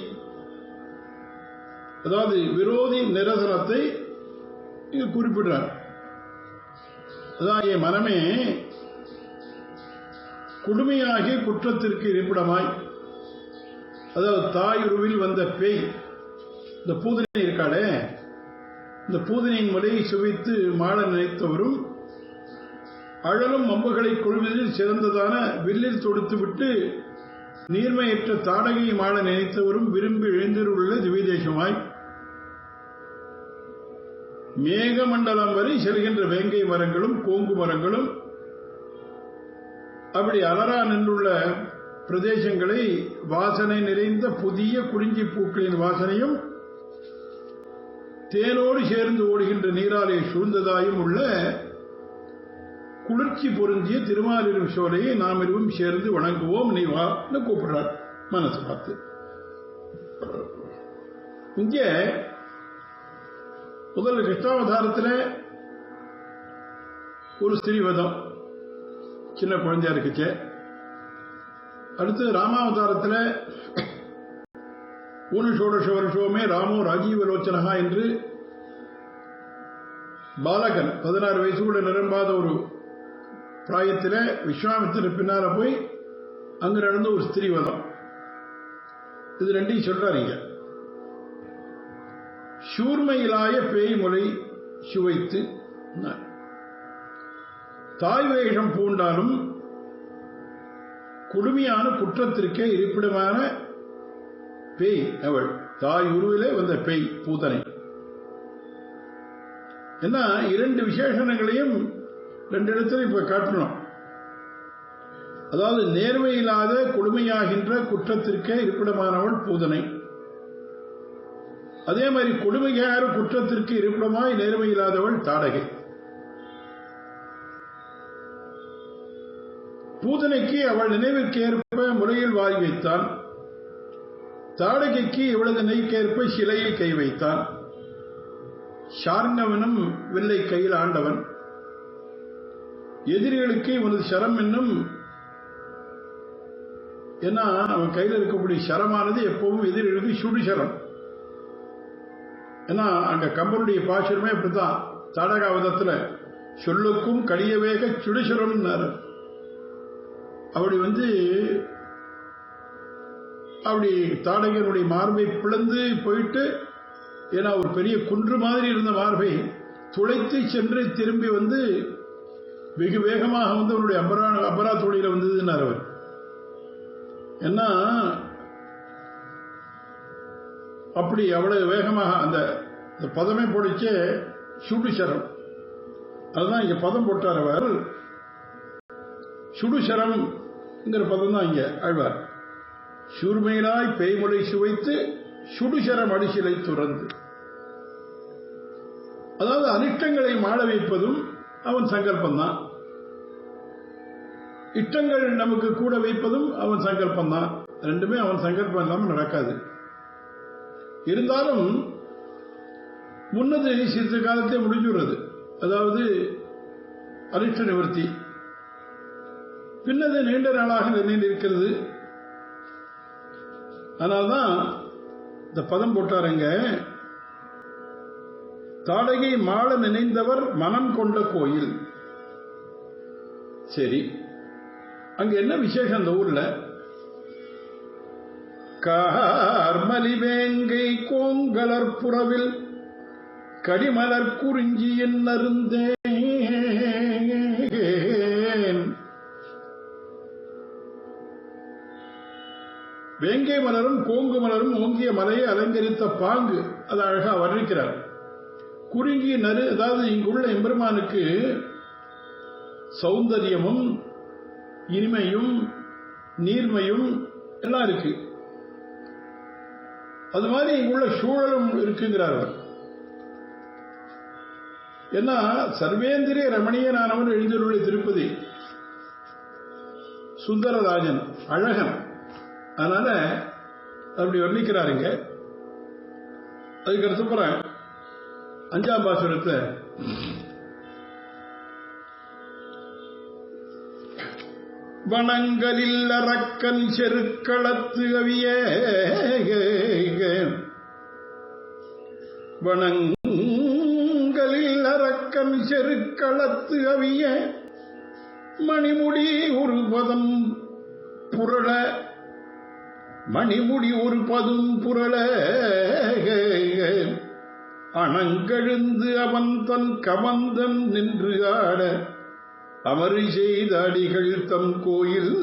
அதாவது விரோதி நிரசனத்தை இங்கு குறிப்பிடுறார். அதான் என் மனமே கொடுமையாகி குற்றத்திற்கு இருப்பிடமாய், அதாவது தாயுருவில் வந்த பேய், இந்த பூதனை இருக்காளே, இந்த பூதனையின் முறையை சுவைத்து மாள நினைத்தவரும் அழலும் அம்புகளை கொள்வதில் சிறந்ததான வில்லில் தொடுத்துவிட்டு நீர்மையற்ற தாடகையை மாள நினைத்தவரும் விரும்பி எழுந்திருள்ள திவ்யதேசமாய் மேகமண்டலம் வரை செல்கின்ற வேங்கை மரங்களும் கோங்கு மரங்களும் அப்படி அலரா நின்றுள்ள பிரதேசங்களை வாசனை நிறைந்த புதிய குறிஞ்சி பூக்களின் வாசனையும் தேனோடு சேர்ந்து ஓடுகின்ற நீராலே சூழ்ந்ததாயும் உள்ள குளிர்ச்சி பொருந்திய திருமாலிரும் சோலையை நாம் இருவரும் சேர்ந்து வணங்குவோம், நீ வா கூப்பிடுறார் மனசு பார்த்து. இங்கே முதல் கிருஷ்ணாவதாரத்தில் ஒரு ஸ்திரீவதம், சின்ன குழந்தையா இருக்குச்சு. அடுத்து ராமாவதாரத்தில் ஊனு ஷோடச வருஷமே ராமோ ராஜீவலோச்சனகா என்று பாலகன் 16 வயசு கூட நிரம்பாத ஒரு பிராயத்தில் விஸ்வாமித்திர பின்னால போய் அங்கு நடந்த ஒரு ஸ்திரீவதம். இது ரெண்டையும் சொல்றாருங்க. சூர்மையிலாய பேய் முறை சுவைத்து தாய் வேஷம் பூண்டாலும் கொடுமையான குற்றத்திற்கே இருப்பிடமான பேய் அவள், தாய் உருவிலே வந்த பேய் பூதனை. என்ன 2 விசேஷணங்களையும் 2 இடத்துல இப்ப காட்டணும். அதாவது நேர்மையில்லாத கொடுமையாகின்ற குற்றத்திற்கே இருப்பிடமானவள் பூதனை, அதே மாதிரி கொடுமையான குற்றத்திற்கு இருப்பிடமாய் நேர்மையில்லாதவள் தாடகை. பூதனைக்கு அவள் நினைவுக்கு ஏற்ப முறையில் வாய் வைத்தான், தாடகைக்கு இவளது நினைவுக்கேற்ப சிலையில் கை வைத்தான். ஷார்ங்கவனும் வில்லை கையில் ஆண்டவன், எதிரிகளுக்கு இவனது சரம் என்னும், ஏன்னா அவன் கையில் இருக்கக்கூடிய சரமானது எப்பவும் எதிரிகளுக்கு சுடுசரம். ஏன்னா அங்க கம்பனுடைய பாசுரமே இப்படித்தான், தாடகாவதத்துல சொல்லுக்கும் கடியவேக சுடுசரம். அப்படி தாடகனுடைய மார்பை பிளந்து போயிட்டு, ஏன்னா ஒரு பெரிய குன்று மாதிரி இருந்த மார்பை துளைத்து சென்று திரும்பி வந்து வெகு வேகமாக வந்து அவருடைய அபரா தொழில வந்ததுன்னார் அவர். ஏன்னா அப்படி அவ்வளவு வேகமாக அந்த பதமே போடிச்ச சுடுசரம், அதுதான் இங்க பதம் போட்டார் அவர். சுடுசரம் பதம் தான் இங்க ஆழ்வார். சூர்மையிலாய் பேய்முறை சுவைத்து சுடுசரம் அடிசிலை துறந்து, அதாவது அனிஷ்டங்களை மாள வைப்பதும் அவன் சங்கல்பந்தான், இஷ்டங்கள் நமக்கு கூட வைப்பதும் அவன் சங்கல்பந்தான். ரெண்டுமே அவன் சங்கல்பம் இல்லாமல் நடக்காது. இருந்தாலும் முன்னது சிறிது காலத்தை முடிஞ்சுறது, அதாவது அனிஷ்ட நிவர்த்தி. பின்னது நீண்ட நாளாக நிர்ணயிக்கிறது. அதனால்தான் இந்த பதம் போட்டாருங்க. தாடகை மாள நினைந்தவர் மனம் கொண்ட கோயில். சரி, அங்க என்ன விசேஷம் அந்த ஊர்ல? கார்மலி வேங்கை கோங்கலர் புறவில் கடிமலர் குறிஞ்சியின் அருந்தேன். வேங்கை மலரும் கோங்கு மலரும் ஓங்கிய மலையை அலங்கரித்த பாங்கு அது அழகா வர்ணிக்கிறார். குறிஞ்சி நறு, அதாவது இங்குள்ள எம்பெருமானுக்கு சௌந்தரியமும் இனிமையும் நீர்மையும் எல்லாம் இருக்கு. அது மாதிரி இங்குள்ள சூழலும் இருக்குங்கிறார்கள். ஏன்னா சர்வேந்திரிய ரமணீயனானவன் எழுந்தருளை திருப்பதி சுந்தரராஜன் அழகன், அதனால அப்படி வர்ணிக்கிறாருங்க. அதுக்கு அடுத்து 5ஆம் பாசுரத்தில் வனங்களில் அரக்கன் செருக்களத்து அவிய வனங்களில் அரக்கன் செருக்களத்து அவிய மணிமுடி ஒரு பதம் புரள மணிமுடி ஒரு பதும் புரள அணங்கெழுந்து அவன் தன் கமந்தன் நின்று ஆட அமரி செய்த அடிகள் தம் கோயில்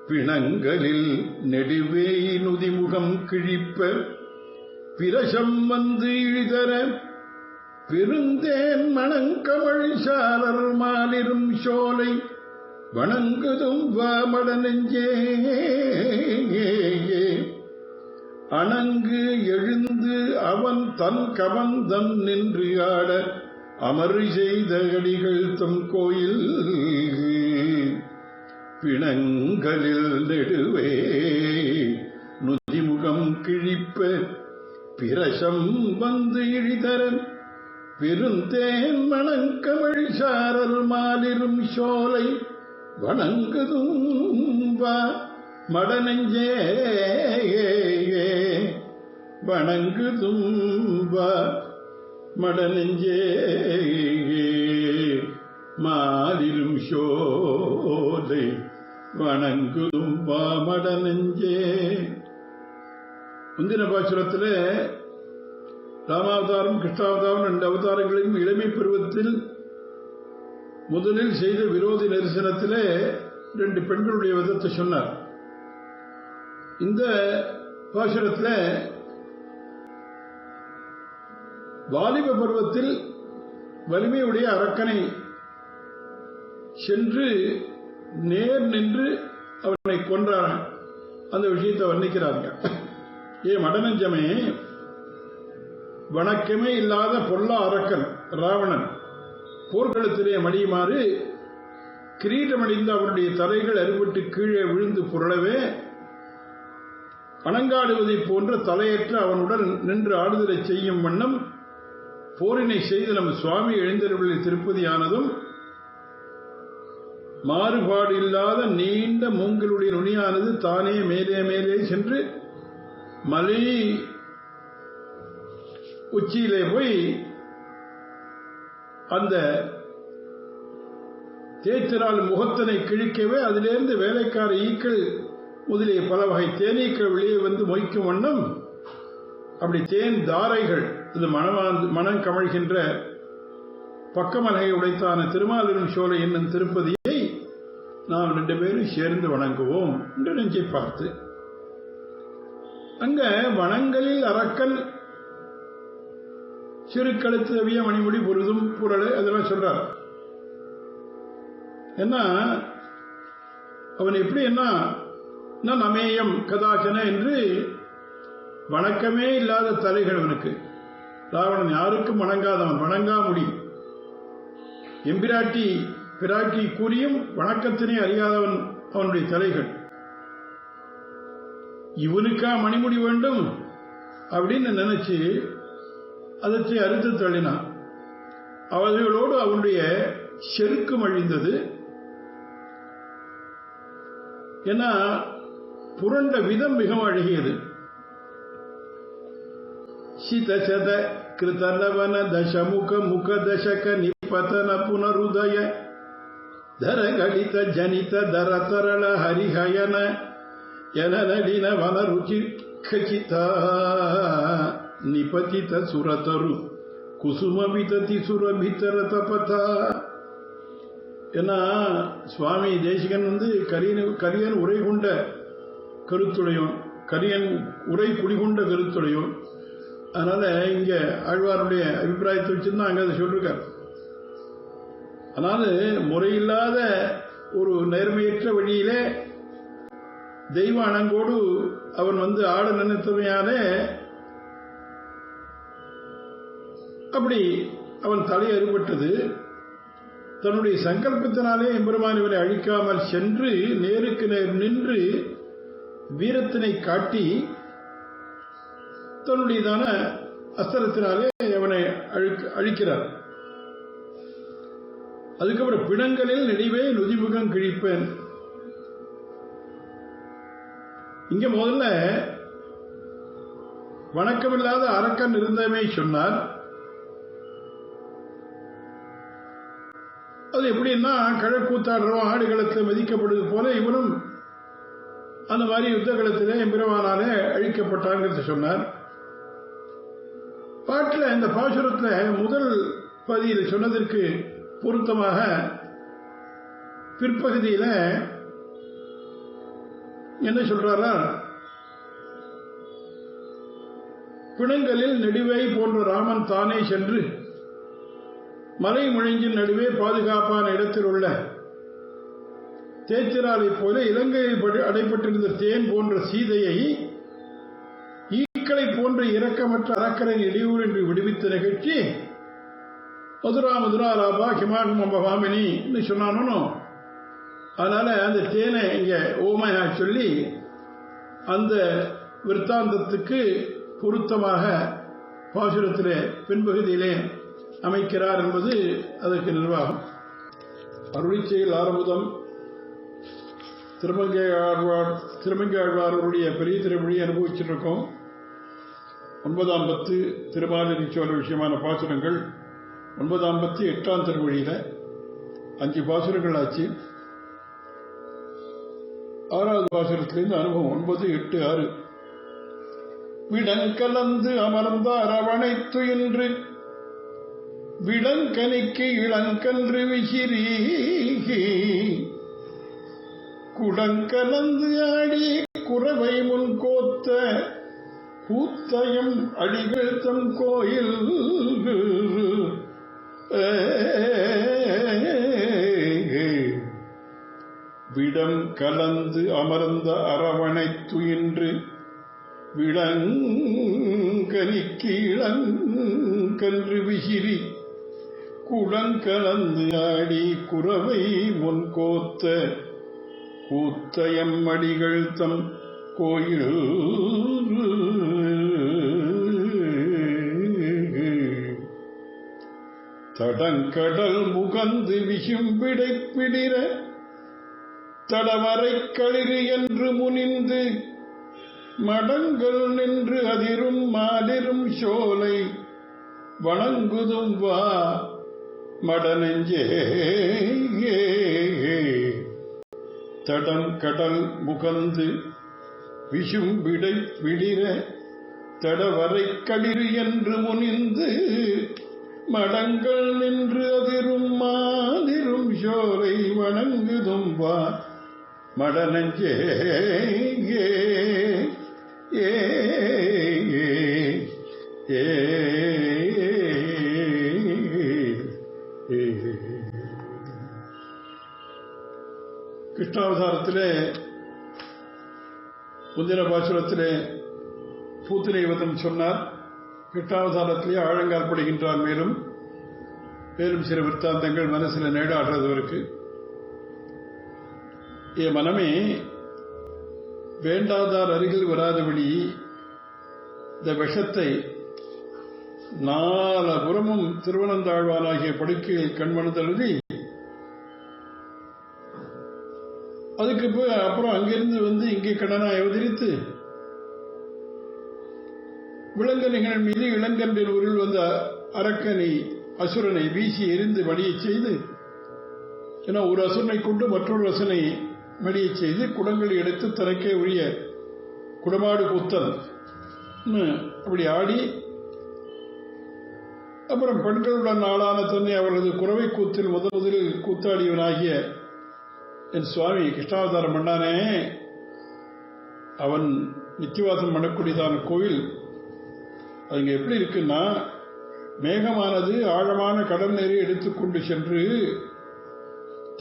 பிணங்களில் நெடுவேய் நுதிமுகம் கிழிப்ப பிரசம் வந்து இழிதர பெருந்தேன் மணங்கமழ் சாரர் மாலிரும் சோலை வணங்குதும் வாமட நெஞ்சே அணங்கு எழுந்து அவன் தன் கமந்தன் நின்று ஆட அமரி செய்த அடிகள் தம் கோயில் பிணங்களில் நெடுவே நுதிமுகம் கிழிப்ப பிரசம் வந்து இழிதரன் பெருந்தேன் மணங்கமழ் சாரல் மாலிரும் சோலை வணங்குதும் வா மடநெஞ்சே வணங்குதும் வா மடநெஞ்சே மாலிரும் சோலை வணங்குதும் வா மடநெஞ்சே. முந்தின பாசுரத்தில் ராமாவதாரம் கிருஷ்ணாவதாரம் 2 அவதாரங்களையும் இளமை பருவத்தில் முதலில் செய்த விரோதி நெரிசனத்திலே 2 பெண்களுடைய விதத்தை சொன்னார். இந்த பாசுரத்தில் வாலிப பருவத்தில் வலிமையுடைய அரக்கனை சென்று நேர் நின்று அவனை கொன்றான். அந்த விஷயத்தை வர்ணிக்கிறார்கள். மடநெஞ்சமே, வணக்கமே இல்லாத பொல்லா அரக்கன் ராவணன் போர்க்களத்திலே மடியுமாறு கிரீடமடிந்த அவனுடைய தலைகள் அறுபட்டு கீழே விழுந்து புரளவே வணங்காடுவதைப் போன்ற தலையற்ற அவனுடன் நின்று ஆடுதலை செய்யும் வண்ணம் போரினை செய்து நம் சுவாமி எழுந்தருளில் திருப்பதியானதும் மாறுபாடு இல்லாத நீண்ட மூங்கிலுடைய நுனியானது தானே மேலே மேலே சென்று மலை உச்சியிலே போய் அந்த தேய்த்திரால் முகத்தனை கிழிக்கவே அதிலிருந்து வேலைக்கார ஈக்கள் முதலிய பல வகை தேனீக்கள் வெளியே வந்து மொய்க்கும் வண்ணம் அப்படி தேன் தாரைகள் இது மனம் கமழ்கின்ற பக்கமலகை உடைத்தான திருமாலிரும் சோலை என்னும் திருப்பதியை நாம் 2 பேரும் சேர்ந்து வணங்குவோம் என்று நெஞ்சை பார்த்து அங்க வனங்களில் அரக்கன் சிறு கழுத்து அவிய மணிமுடி பொருதும் புரளை அதெல்லாம் சொல்றார். என்ன அவன் எப்படி என்ன நமேயம் கதாச்சன என்று வணக்கமே இல்லாத தலைகள் அவனுக்கு. ராவணன் யாருக்கும் வணங்காதவன், வணங்கா முடி. எம்பிராட்டி பிராட்டி கூறியும் வணக்கத்தினை அறியாதவன் அவனுடைய தலைகள். இவனுக்கா மணிமுடி வேண்டும் அப்படின்னு நினைச்சு அதற்றை அறுத்து தள்ளினான். அவர்களோடு அவனுடைய செருக்கு அழிந்தது. ஏன்னா புரண்ட விதம் மிகவும் அழகியது. சிதசத கிருதலவன தசமுக முக தசக நிபதன புனருதய தரகடித ஜனித தரதரள ஹரிஹயன எனநடின வனருச்சி ಖಚಿತ ನಿಪತಿತ ಸುರತರು ಕುಸುಮ ವಿತತಿ ಸುರ ಭಿತರ ತಪತ. ஏன்னா சுவாமி தேசிகன் கரியன் உரை கொண்ட கருத்துடையோன், கரியன் உரை குடிகொண்ட கருத்துடையோன். அதனால இங்க ஆழ்வாருடைய அபிப்பிராயத்தை வச்சுதான் அங்க அதை சொல்லிருக்கார். அதனால முறையில்லாத ஒரு நேர்மையற்ற வழியிலே தெய்வ அணங்கோடு அவன் வந்து ஆட நினைத்தமையாலே அப்படி அவன் தலை அறுபட்டது. தன்னுடைய சங்கல்பத்தினாலே எம்பெருமான் இவனை அழிக்காமல் சென்று நேருக்கு நேர் நின்று வீரத்தினை காட்டி தன்னுடையதான அஸ்திரத்தினாலே அவனை அழிக்கிறார். அதுக்கப்புறம் பிணங்களில் நெடிவே நுதிமுகம் கிழிப்பேன். இங்க முதல்ல வணக்கமில்லாத அரக்கன் இருந்தமை சொன்னார். அது எப்படின்னா, கழக்கூத்தாடுறோம் ஆடுகளத்தில் மதிக்கப்படுவது போல இவனும் அந்த மாதிரி யுத்த களத்திலே எம்பெருமானாலே அழிக்கப்பட்டாங்கிறத சொன்னார். பாட்டில் இந்த பாசுரத்தில் முதல் பகுதியில் சொன்னதற்கு பொருத்தமாக பிற்பகுதியில் என்ன சொல்றாரா, பிணங்களில் நெடுவை போன்ற ராமன் தானே சென்று மலை முழங்கின் நடுவே பாதுகாப்பான இடத்தில் உள்ள தேச்சிராலை போல இலங்கையில் அடைப்பட்டிருந்த தேன் போன்ற சீதையை ஈக்களை போன்ற இரக்கமற்ற அரக்கரின் இடையூறு என்று விடுவித்த நிகழ்ச்சி மதுரா மதுரா ராபா ஹிமாகுமபாமினி சொன்னானோ. அதனால அந்த தேனை இங்க ஓமையா சொல்லி அந்த விற்த்தாந்தத்துக்கு பொருத்தமாக பாசுரத்திலே பின்பகுதியிலே அமைக்கிறார் என்பது அதற்கு நிர்வாகம். அருளிச்செயல் ஆரம்பம் திருமங்கை ஆழ்வாருடைய பெரிய திருமொழி அனுபவிச்சிருக்கோம். 9ஆம் பத்து திருமாலிருச்சோழ விஷயமான பாசுரங்கள் 9ஆம் பத்து 8ஆம் திருமொழியில 5 பாசுரங்கள் ஆச்சு. 6வது பாசுரத்திலிருந்து அனுபவம் 9, 8, 6. விடங்கலந்து அமர்ந்த அரவணைத்து என்று விடங்கனிக்கு இளங்கன்று விசிறி குடங்கலந்து ஆடி குறவை முன் கோத்த கூத்தயம் அடிகள் தம் கோயில் விடம் கலந்து அமர்ந்த அரவணைத்து என்று விளங்கனிக்கு இளங்கன்று விசிறி குடங்கலந்து ஆடி குறவை முன் கோத்த கூத்தயம் அடிகள் தம் கோயில் தடங்கடல் முகந்து விசும்பிடை பிடிர தடவரை களிறு என்று முனிந்து மடங்கள் நின்று அதிரும் மாலிரும் சோலை வணங்குதும் வா மடநெஞ்சே. தடம் கடல் முகந்து விசும்பிடை பிடிர தடவரை களிறு என்று முனிந்து மடங்கள் நின்று அதிரும் மாதிரும் சோலை வணங்குதும் வா மடநெஞ்சே. ஏ ஏ கிருஷ்ணாவதாரத்திலே முந்தின பாசுரத்திலே பூத்திரை வதம் சொன்னார். கிருஷ்ணாவதாரத்திலே ஆழங்கால் படுகின்றார். மேலும் சில விற்த்தாந்தங்கள் மனசில் நேடாடுறதற்கு என் மனமே வேண்டாதார் அருகில் வராதபடி இந்த விஷத்தை 4 புறமும் திருவனந்தாழ்வானாகிய படுக்கையில் கண்மணந்தழுதி அதுக்கு அப்புறம் அங்கிருந்து இங்கே கடனாய் அவதரித்து விலங்கனிகள் மீது இளங்கன்றின் ஊரில் வந்த அரக்கனை அசுரனை வீசி எரிந்து மடியச் செய்து, ஏன்னா ஒரு அசுரனை கொண்டு மற்றொரு அசுரனை மடியச் செய்து குடங்களை எடுத்து தனக்கே உரிய குடமாடு கூத்தல் அப்படி ஆடி, அப்புறம் பெண்களுடன் ஆளான தன்னை அவரது குறவை கூத்தில் முதலில் கூத்தாடியவனாகிய என் சுவாமி கிருஷ்ணாவதாரம் பண்ணானே, அவன் நித்தியவாசம் பண்ணக்கூடியதான கோயில் அதுங்க எப்படி இருக்குன்னா, மேகமானது ஆழமான கடல் நீரை எடுத்துக்கொண்டு சென்று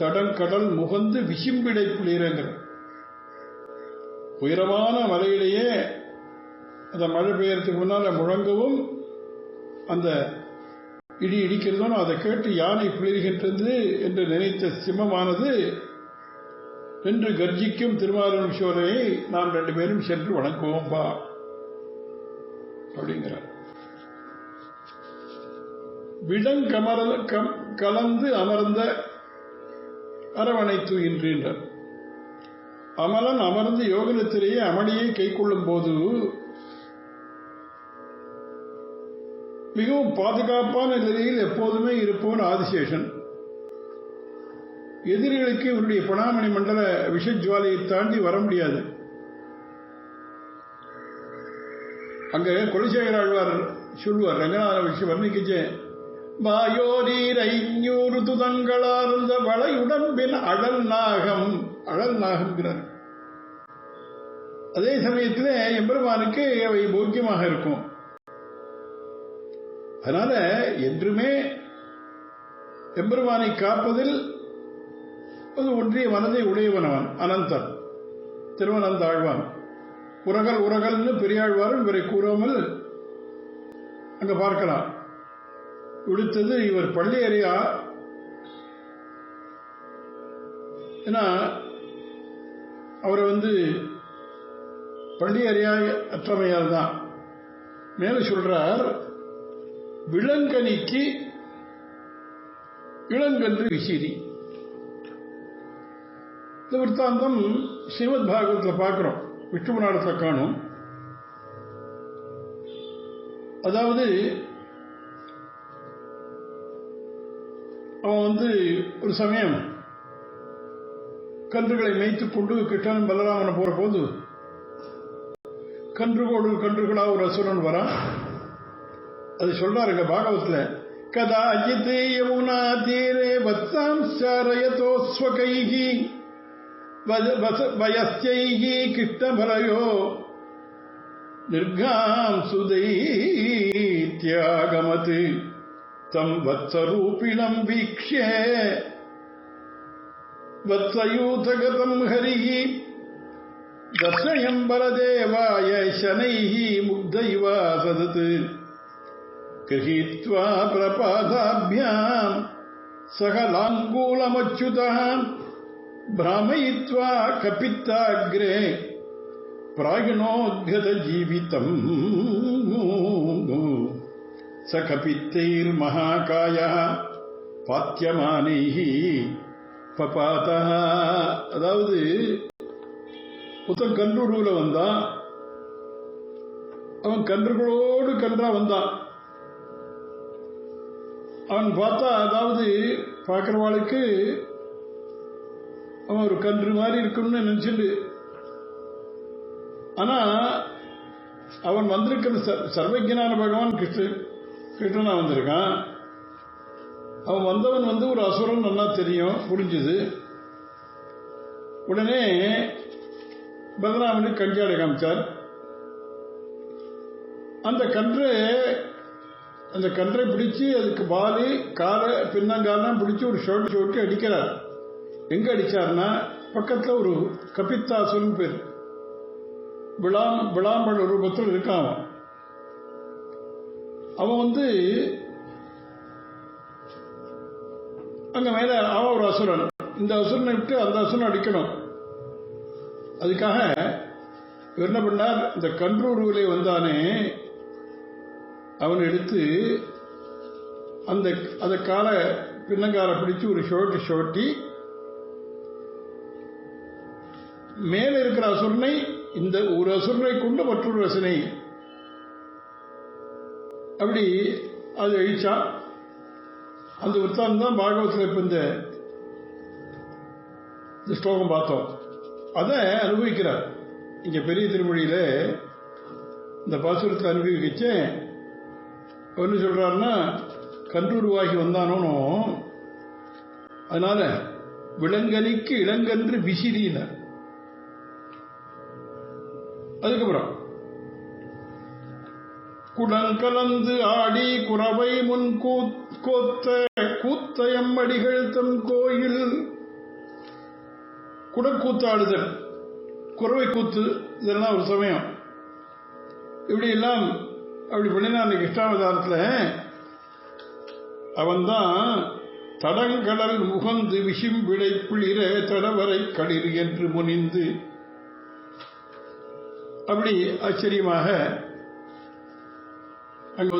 தடங்கடல் முகந்து விசும்பிடை புளிரங்கிற உயரமான மலையிலேயே அந்த மழை பெய்யறதுக்கு முன்னால முழங்கவும் அந்த இடி இடிக்கிறதும் அதை கேட்டு யானை புளிர்கின்றது என்று நினைத்த சிம்மமானது என்று கர்ஜிக்கும் திருமாலின் சோலையை நாம் 2 பேரும் சென்று வணங்குவோம்பா அப்படிங்கிறார். கலந்து அமர்ந்த அரவணைத்து என்றார். அமலன் அமர்ந்து யோகத்திலேயே அமளியை கை கொள்ளும் போது மிகவும் பாதுகாப்பான நிலையில் எப்போதுமே இருப்பவன் ஆதிசேஷன். எதிரிகளுக்கு இவருடைய பணாமணி மண்டல விஷஜுவாலையை தாண்டி வர முடியாது. அங்க குலசேகர ஆழ்வார் சொல்லுவார், ரங்கநாத விஷயம் வர்ணிக்கச்சே, வாயோரீர் 500 துதங்களார்ந்த வளை உடம்பின் அழல் நாகம்ங்கிறார். அதே சமயத்தில் எம்பெருமானுக்கு அவை போக்கியமாக இருக்கும். அதனால என்றுமே எம்பெருமானை காப்பதில் ஒரு ஒன்றிய மனதை உடையவனவன் அனந்தன், திருவனந்த ஆழ்வான். உரகல்னு பெரியாழ்வாரும் இவரை கூறாமல் அங்க பார்க்கலாம். விடுத்தது இவர் பள்ளி அறியா. ஏன்னா அவரை பள்ளி அறியா அற்றமையால் தான். மேல சொல்றார், விலங்கனிக்கு இளங்கன்று விசிறி. இந்த விற்த்தாந்தம் ஸ்ரீமத் பாகவத்தில் பார்க்கிறோம், விஷ்ணு புராணத்தில் காணும். அதாவது அவன் ஒரு சமயம் கன்றுகளை மேய்த்துக் கொண்டு கிருஷ்ணன் பலராமனை போற போது கன்றுகளா ஒரு அசுரன் வரான். அது சொல்றாருங்க பாகவத்துல, கதாஜித் யமுனா தீரே வத்சாம்சாரயதோஸ்வகைஹி வயஸ்யைஹி கிருஷ்ணபலயோ நிர்காம் சுதைத்யாகமத் தம் வத்சரூபிணம் வீக்ஷ்ய வத்சயூதகதம் ஹரிஹி தர்சயம் பலதேவாய சனைஹி முக்தைவா சதத் கிரஹீத்வா பிரபாதாभ्याम् சகலாங்கூலமச்சுதः भ्रामयित्वा कपित्ताग्रे प्रागिणोद्गत जीवितम् स कपित्तैर्महाकायः பாத்தியமானைஹி பபாதா. அதாவது புத்தன் கன்றுருவுல வந்தான். அவன் கன்றுகளோடு கன்றா வந்தான். அவன் பார்த்தா, அதாவது பார்க்கிறவாளுக்கு அவன் ஒரு கன்று மாதிரி இருக்கும்னு நினைச்சுட்டு, ஆனா அவன் வந்திருக்கிற சர்வஜனான பகவான் கிருஷ்ணனா வந்திருக்கான். அவன் வந்தவன் ஒரு அசுரன் நல்லா தெரியும், புரிஞ்சுது. உடனே பலராமனுக்கு கஞ்சாடை காமிச்சார். அந்த கன்றை பிடிச்சு அதுக்கு வாலி காலை பின்னங்காலாம் பிடிச்சு ஒரு ஷோட்டி அடிக்கிறார். எங்க அடிச்சார்னா, பக்கத்துல ஒரு கபித்தாசுரன் பேர், விளாம்பழ ரூபத்தில் இருக்கான். அவன் அங்க மேல அவன் ஒரு அசுரன். இந்த அசுரனை விட்டு அந்த அசுரனை அடிக்கணும். அதுக்காக இவர் என்ன பண்ணார், இந்த கன்றூருவிலே வந்தானே அவன் எடுத்து அந்த கால பின்னங்கால பிடிச்சு ஒரு ஷோட்டி மேல இருக்கிற அசுரனை, இந்த ஒரு அசுரனை கொண்டு மற்றொரு அசுரனை அப்படி அது அழிச்சான். அந்த விற்த்தாந்தம் தான் பாகவத்தில் இப்ப இந்த ஸ்லோகம் பார்த்தோம். அதை அனுபவிக்கிறார் இங்க பெரிய திருமொழியில. இந்த பாசுரத்தை அனுபவிச்சு என்ன சொல்றாருன்னா, கன்றுருவாகி வந்தானோ, அதனால விலங்கனிக்கு இளங்கன்று விசிறியில. அதுக்கப்புறம் குடங்கலந்து ஆடி குறவை முன் கூத்தயம்மடிகள் தம் கோயில். குடக்கூத்தாடுதல், குறவை கூத்து, இதெல்லாம் ஒரு சமயம் இப்படி எல்லாம் அப்படி பண்ணினா அந்த கிருஷ்ணாவதாரத்தில் அவன்தான் தடங்கடல் முகந்து விசிம்பிடை பிளிர தடவரை களிர் என்று முனிந்து அப்படி ஆச்சரியமாக அங்க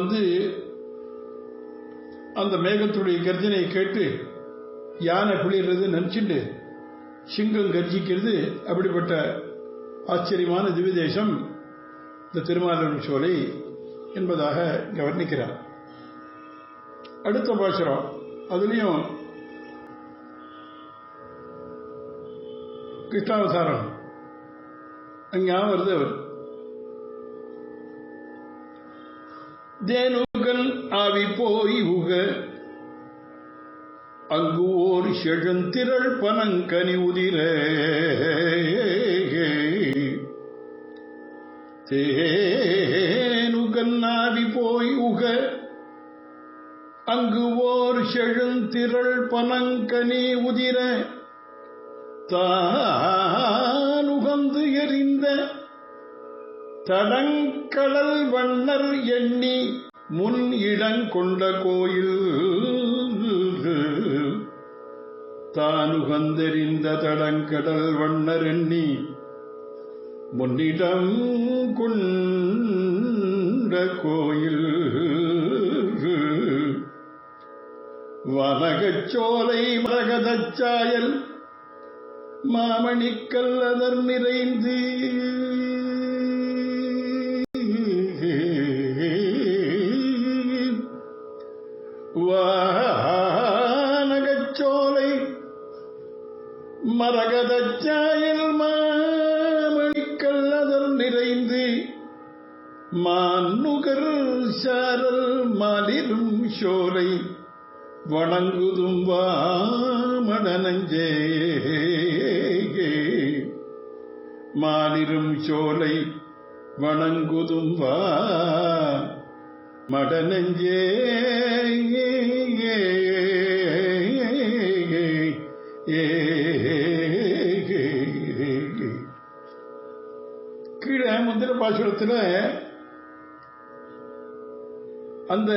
அந்த மேகத்துடைய கர்ஜனையை கேட்டு யானை குளிர்றது நினைச்சுட்டு சிங்கம் கர்ஜிக்கிறது. அப்படிப்பட்ட ஆச்சரியமான திவ்ய தேசம் இந்த திருமாலிருஞ்சோலை சோலை என்பதாக வர்ணிக்கிறார். அடுத்த பாசுரம் அதுலயும் கிருஷ்ணாவதாரம் அங்கே வருது. அவர் தேனுகன் ஆவி போய் உக அங்கு ஓர் செழுந்திரள் பனங்கனி உதிர தேனுகன் ஆவி போய் உக அங்கு ஓர் செழுந்திரள் பனங்கனி உதிர தானுகந்து எறிந்த தடங்கடல் வண்ணர் எண்ணி முன் இடங்கொண்ட கோயில் தானுகந்தெறிந்த தடங்கடல் வண்ணர் எண்ணி முன்னிடம் கொண்ட கோயில் வனகச்சோலை மரகதச்சாயல் மாமணிக்கல்லதர் நிறைந்து வானகச்சோலை மரகதச்சாயல் மாமணிக்கல்லதர் நிறைந்து மான்னுகர் சாரல் மாலிரும் சோலை வணங்குதும் வாமடனஞ்சே மாலிரும் சோலை வணங்குதும் வா மடனஞ்சே. கீழே முந்திர பாசுரத்தில் அந்த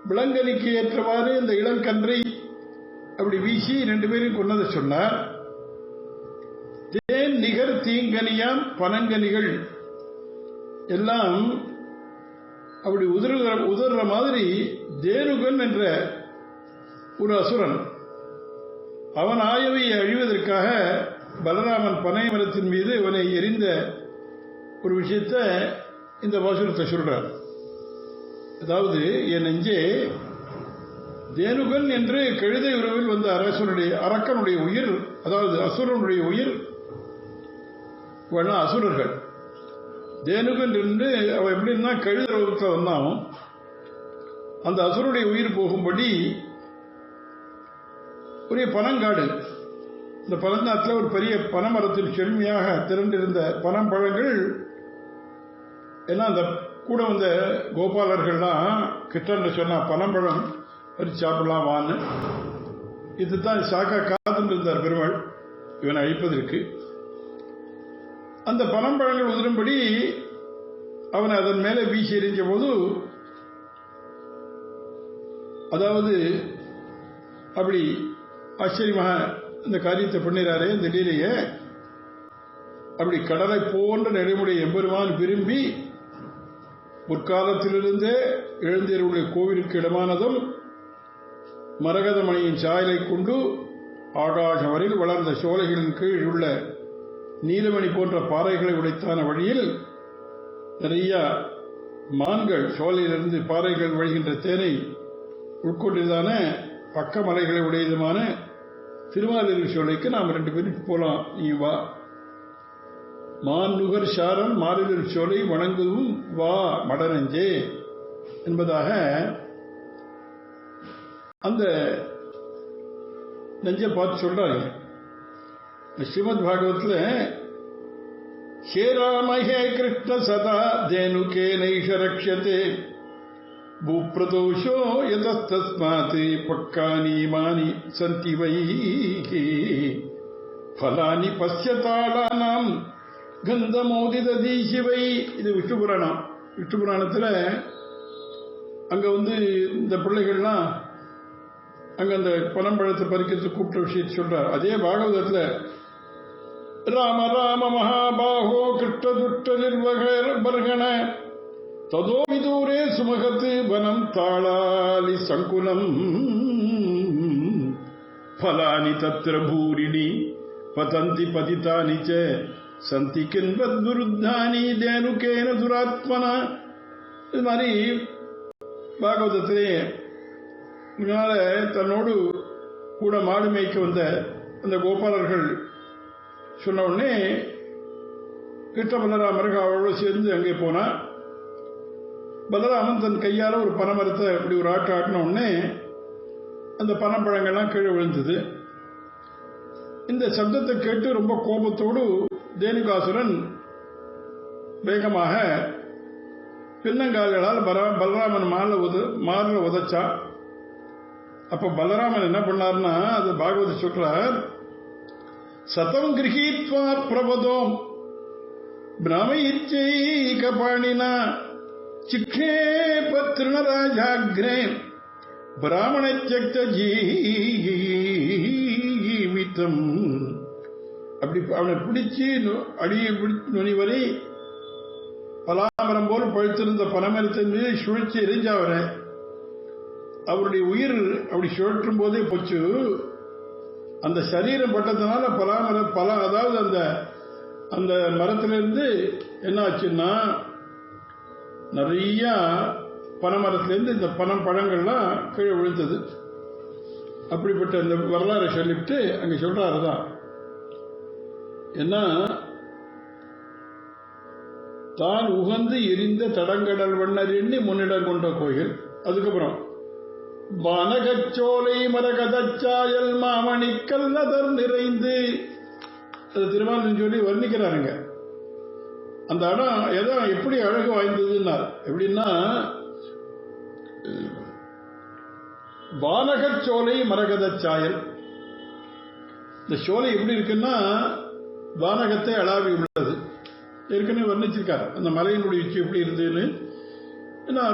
விலங்கனிக்கு ஏற்றவாறு இந்த இளங்கன்றை அப்படி வீசி 2 பேரும் கொண்டதை சொன்னார். தேன் நிகர் தீங்கனியாம் பனங்கனிகள் எல்லாம் அப்படி உதர்ற மாதிரி தேனுகன் என்ற ஒரு அசுரன் அவன் ஆயவை அழிவதற்காக பலராமன் பனை மரத்தின் மீது அவனை எரிந்த ஒரு விஷயத்தை இந்த பாசுரத்தை சொல்றார். அதாவது என் நெஞ்சே, தேனுகன் என்று கழுதை உறவில் வந்த அரக்கனுடைய உயிர், அதாவது அசுரனுடைய உயிர், அசுரர்கள் தேனுகன் என்று அவன் எப்படின்னா கழுதை உருவத்தில் வந்தான். அந்த அசுரனுடைய உயிர் போகும்படி ஒரு பனங்காடு, இந்த பனங்காட்டில் ஒரு பெரிய பனைமரத்தின் செழுமையாக திரண்டிருந்த பனம்பழங்கள் எல்லாம் அந்த கூட வந்த கோபாலர்கள்லாம் கிட்ட சொன்னா பனம்பழம் பறிச்சு சாப்பிடலாம் வான்னு. இதுதான் சாக்கா காத்துட்டு இருந்தார் பெருமாள் இவனை அழிப்பதற்கு. அந்த பனம்பழங்கள் உதிரும்படி அவனை அதன் மேலே வீசி எறிஞ்ச போது, அதாவது அப்படி ஆச்சரியமாக இந்த காரியத்தை பண்ணிறாரே இந்த லீலைய, அப்படி கடலை போன்ற நெடுமுடைய எம்பெருமான் விரும்பி முற்காலத்திலிருந்தே எழுந்தேருடைய கோவிலுக்கு இடமானதும் மரகதமணியின் சாயலை கொண்டு ஆகாசம் வரையில் வளர்ந்த சோலைகளின் கீழ் உள்ள நீலமணி போன்ற பாறைகளை உடைத்தான வழியில் நிறைய மான்கள் சோலையிலிருந்து பாறைகள் வழிகின்ற தேனை உட்கொண்டதான பக்க மலைகளை உடையதுமான திருமாலிருஞ்சோலை சோலைக்கு நாம் 2 பேரும் போலாம், நீ வா. மான்நுகர் சாரல் மாலிருஞ்சோலை சோலை வணங்குதும் வா மடனஞ்சே என்பதாக அந்த நெஞ்சை பார்த்து சொல்றாங்க. ஸ்ரீமத் பாகவத்தில் ஹே ராம ஹே கிருஷ்ண சதா தேனுகே நைஷ ரக்ஷதே பூப்ரதோஷோ யதஸ்தஸ்மாத் பக்கானி மானி சந்தி வை ஃபலானி பஸ்யதாளானாம் கந்தமோதித தீசிவை. இது விஷ்ணு புராணம். விஷ்ணு புராணத்தில் அங்க இந்த பிள்ளைகள்லாம் அங்க அந்த பனம்பழத்தை பறிக்கிறதுக்கு கூப்பிட்ட விஷயத்தை சொல்றார். அதே பாகவதத்தில் ராம ராம மகாபாகோ கிருஷ்ண துஷ்ட நிர்வகன ததோ விதூரே சுமகத்து வனம் தாளாலி சங்குலம் பலானி தத்ர பூரிணி பதந்தி பதிதானி ச சந்தி கின்வத் துருத்தானி தேனுகேன துராத்மனா. இது மாதிரி பாகவதத்திலே இதனால தன்னோடு கூட மாடு மேய்க்க வந்த அந்த கோபாலர்கள் சொன்ன உடனே கிருஷ்ண பலராமருக்கு அவளோடு சேர்ந்து அங்கே போனா. பலராமன் தன் கையால் ஒரு பனைமரத்தை அப்படி ஒரு ஆட்டின உடனே அந்த பனப்பழங்கள்லாம் கீழே விழுந்தது. இந்த சப்தத்தை கேட்டு ரொம்ப கோபத்தோடு தேனுகாசுரன் வேகமாக பின்னங்கால்களால் பலராமன் மார்ல உதைச்சா. அப்ப பலராமன் என்ன பண்ணார்னா, அது பாகவத சொல்றார், சதம் கிரகீத்வா பிரபதோம் பிரமயிச்சைகபாணினா சிக்ஷேப திருணராஜாக்ரே பிராமண சக்த ஜீவிதம். அப்படி அவனை பிடிச்சு அடியை நுனி வரை பலாமரம் போல் பழுத்திருந்த பனமரத்தின் மீது சுழற்சி எரிஞ்ச அவருடைய உயிர் அப்படி சுழற்றும் போதே போச்சு. அந்த சரீரம் பட்டதுனால அதாவது அந்த அந்த மரத்திலிருந்து என்ன ஆச்சுன்னா, நிறைய பனைமரத்திலிருந்து இந்த பனம் பழங்கள்லாம் கீழே விழுந்தது. அப்படிப்பட்ட இந்த வரலாறை சொல்லிவிட்டு அங்க சொல்றாருதான் என்ன, தான் உகந்து எரிந்த தடங்கடல் வண்ணர் எண்ணி முன்னிடம் கொண்ட கோயில். அதுக்கப்புறம் வனகச்சோலை மரகதச்சாயல் மாமணிக்கல் நதர் நிறைந்து, அது திருமாலின் சொல்லி வர்ணிக்கிறாருங்க. அந்த இடம் எப்படி அழகு வாய்ந்ததுன்னார். எப்படின்னா, வானகச்சோலை மரகதச்சாயல், இந்த சோலை எப்படி இருக்குன்னா வானகத்தை அளாவி உள்ளது. ஏற்கனவே வர்ணிச்சிருக்கார் அந்த மலையினுடைய உச்சி எப்படி இருந்ததுன்னு.